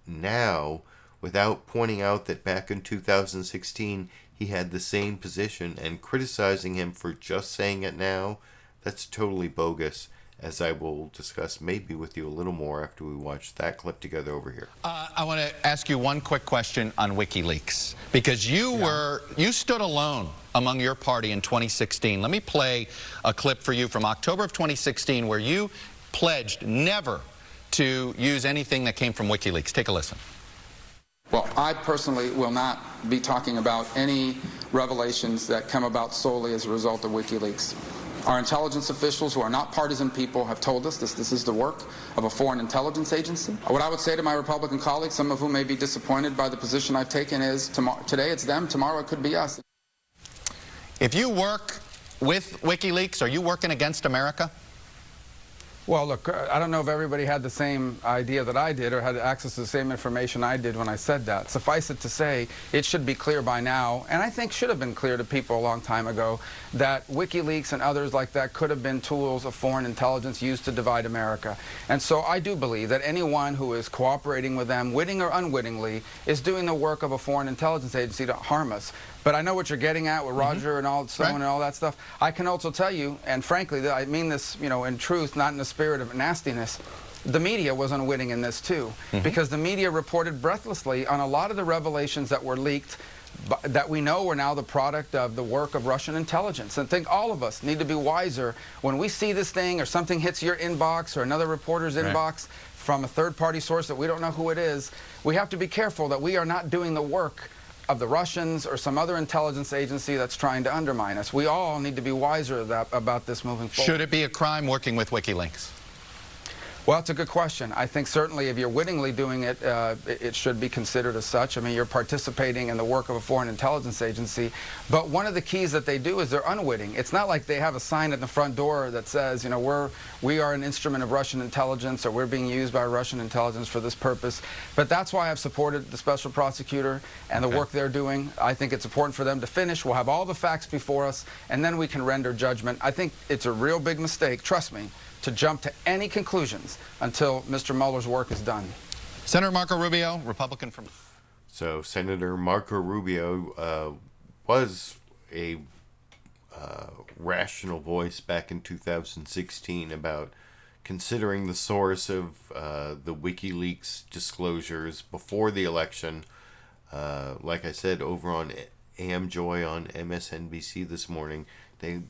now without pointing out that back in 2016 he had the same position and criticizing him for just saying it now. That's totally bogus, as I will discuss maybe with you a little more after we watch that clip together over here. I want to ask you one quick question on WikiLeaks, because you stood alone among your party in 2016. Let me play a clip for you from October of 2016 where you pledged never to use anything that came from WikiLeaks. Take a listen. Well, I personally will not be talking about any revelations that come about solely as a result of WikiLeaks. Our intelligence officials, who are not partisan people, have told us this is the work of a foreign intelligence agency. What I would say to my Republican colleagues, some of whom may be disappointed by the position I've taken, is today it's them, tomorrow it could be us. If you work with WikiLeaks, are you working against America? Well, look, I don't know if everybody had the same idea that I did or had access to the same information I did when I said that. Suffice it to say, it should be clear by now, and I think should have been clear to people a long time ago, that WikiLeaks and others like that could have been tools of foreign intelligence used to divide America. And so I do believe that anyone who is cooperating with them, witting or unwittingly, is doing the work of a foreign intelligence agency to harm us. But I know what you're getting at with Roger and all Stone and all that stuff. I can also tell you, and frankly, I mean this, in truth, not in the spirit of nastiness, the media was unwitting in this too, because the media reported breathlessly on a lot of the revelations that were leaked that we know are now the product of the work of Russian intelligence. And I think all of us need to be wiser when we see this thing or something hits your inbox or another reporter's inbox from a third-party source that we don't know who it is. We have to be careful that we are not doing the work of the Russians or some other intelligence agency that's trying to undermine us. We all need to be wiser about this moving forward. Should it be a crime working with WikiLeaks? Well, it's a good question. I think certainly if you're wittingly doing it, it should be considered as such. I mean, you're participating in the work of a foreign intelligence agency. But one of the keys that they do is they're unwitting. It's not like they have a sign at the front door that says, we are an instrument of Russian intelligence, or we're being used by Russian intelligence for this purpose. But that's why I've supported the special prosecutor and the work they're doing. I think it's important for them to finish. We'll have all the facts before us, and then we can render judgment. I think it's a real big mistake, trust me, to jump to any conclusions until Mr. Mueller's work is done. Senator Marco Rubio, Republican from... So Senator Marco Rubio was a rational voice back in 2016 about considering the source of the WikiLeaks disclosures before the election. Like I said, over on AM Joy on MSNBC this morning, they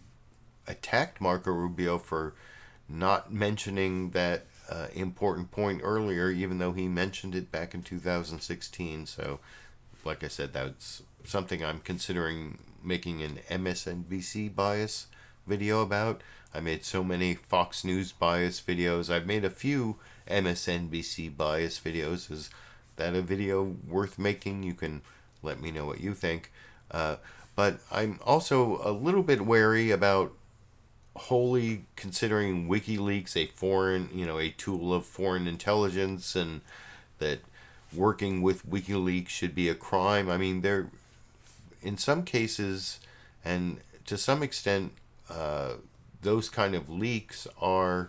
attacked Marco Rubio for not mentioning that important point earlier, even though he mentioned it back in 2016. So, like I said, that's something I'm considering making an MSNBC bias video about. I made so many Fox News bias videos. I've made a few MSNBC bias videos. Is that a video worth making? You can let me know what you think. But I'm also a little bit wary about wholly considering WikiLeaks a foreign, a tool of foreign intelligence, and that working with WikiLeaks should be a crime. I mean, there, in some cases, and to some extent, those kind of leaks are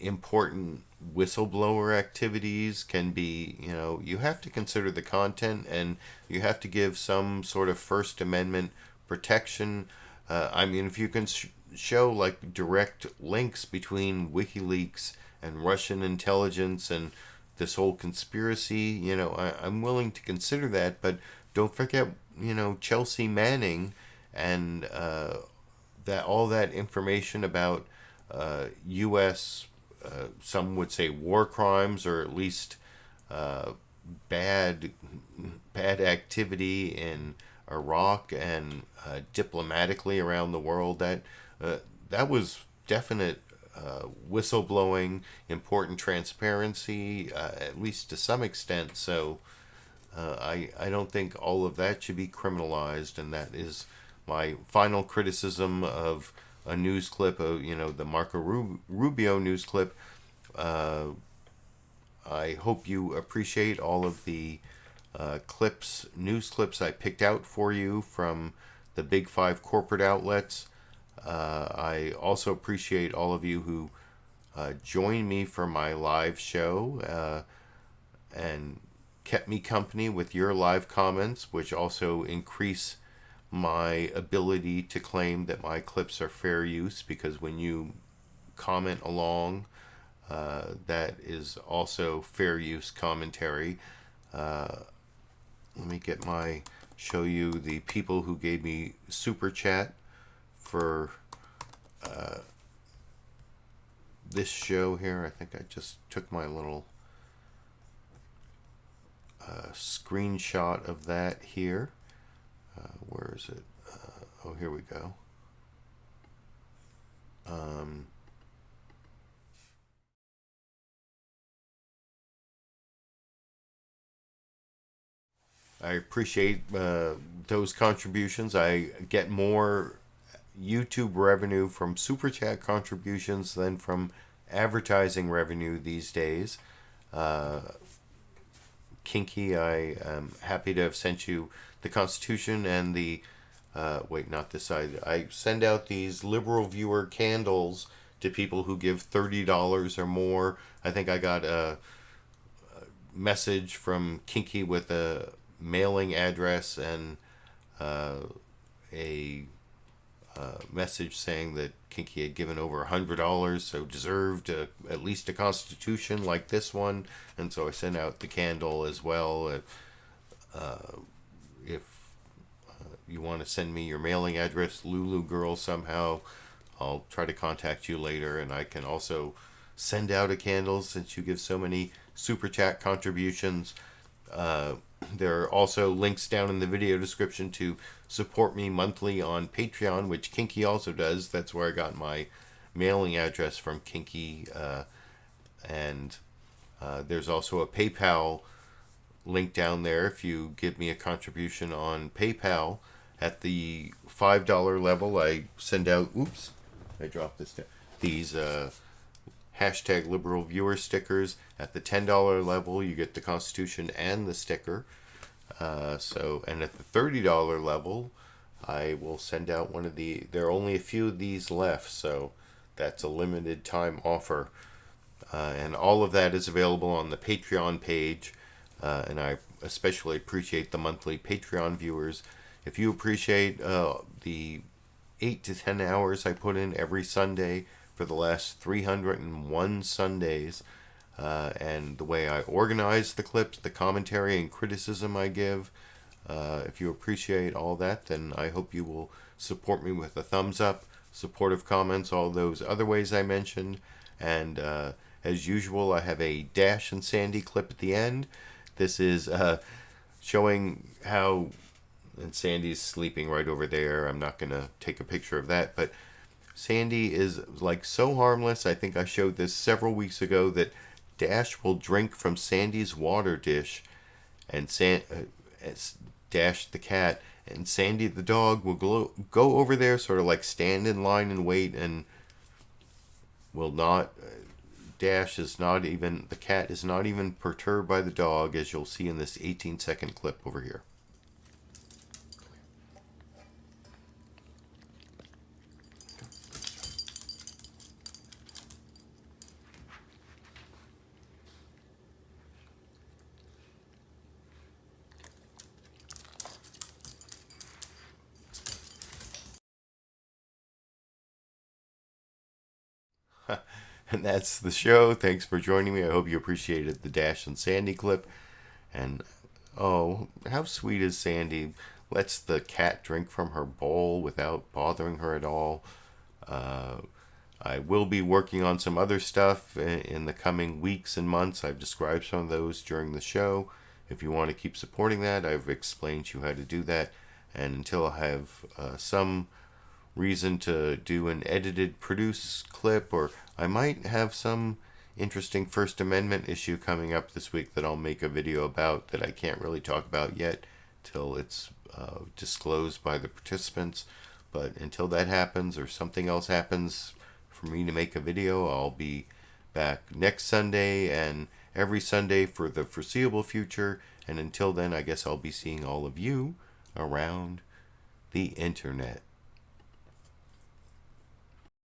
important whistleblower activities. Can be, you have to consider the content, and you have to give some sort of First Amendment protection. I mean, if you can show like direct links between WikiLeaks and Russian intelligence and this whole conspiracy, I'm willing to consider that. But don't forget, Chelsea Manning and that all that information about U.S. Some would say war crimes, or at least bad activity in Iraq and diplomatically around the world. That was definite whistleblowing, important transparency, at least to some extent. So I don't think all of that should be criminalized, and that is my final criticism of a news clip, the Marco Rubio news clip. I hope you appreciate all of the news clips I picked out for you from the big 5 corporate outlets. I also appreciate all of you who joined me for my live show and kept me company with your live comments, which also increase my ability to claim that my clips are fair use, because when you comment along, that is also fair use commentary. Let me show you the people who gave me super chat for this show here. I think I just took my little screenshot of that here. Where is it? Oh, here we go. I appreciate those contributions. I get more YouTube revenue from Super Chat contributions than from advertising revenue these days. Kinky, I am happy to have sent you the Constitution and the not this side. I send out these LiberalViewer candles to people who give $30 or more. I think I got a message from Kinky with a mailing address and a message saying that Kinky had given over $100, so deserved at least a Constitution like this one, and so I sent out the candle as well. If you want to send me your mailing address, Lulu Girl, somehow, I'll try to contact you later, and I can also send out a candle since you give so many super chat contributions. There are also links down in the video description to support me monthly on Patreon, which Kinky also does. That's where I got my mailing address from, Kinky. And there's also a PayPal link down there. If you give me a contribution on PayPal at the $5 level, I send out, oops, I dropped this down, these hashtag LiberalViewer stickers. At the $10 level, you get the Constitution and the sticker. And at the $30 level, I will send out one of there are only a few of these left, so that's a limited time offer. And all of that is available on the Patreon page. And I especially appreciate the monthly Patreon viewers. If you appreciate the 8 to 10 hours I put in every Sunday for the last 301 Sundays, and the way I organize the clips, the commentary and criticism I give, if you appreciate all that, then I hope you will support me with a thumbs up, supportive comments, all those other ways I mentioned. And as usual, I have a Dash and Sandy clip at the end. This is showing how, and Sandy's sleeping right over there. I'm not going to take a picture of that, but Sandy is like so harmless. I think I showed this several weeks ago that Dash will drink from Sandy's water dish, and Dash the cat and Sandy the dog will go over there, sort of like stand in line and wait, and will not. Dash is not even, the cat is not even perturbed by the dog, as you'll see in this 18-second clip over here. And that's the show. Thanks for joining me. I hope you appreciated the Dash and Sandy clip. And, oh, how sweet is Sandy? Lets the cat drink from her bowl without bothering her at all. I will be working on some other stuff in the coming weeks and months. I've described some of those during the show. If you want to keep supporting that, I've explained to you how to do that. And until I have some reason to do an edited, produced clip, or I might have some interesting First Amendment issue coming up this week that I'll make a video about that I can't really talk about yet till it's disclosed by the participants. But until that happens or something else happens for me to make a video, I'll be back next Sunday and every Sunday for the foreseeable future. And until then, I guess I'll be seeing all of you around the internet.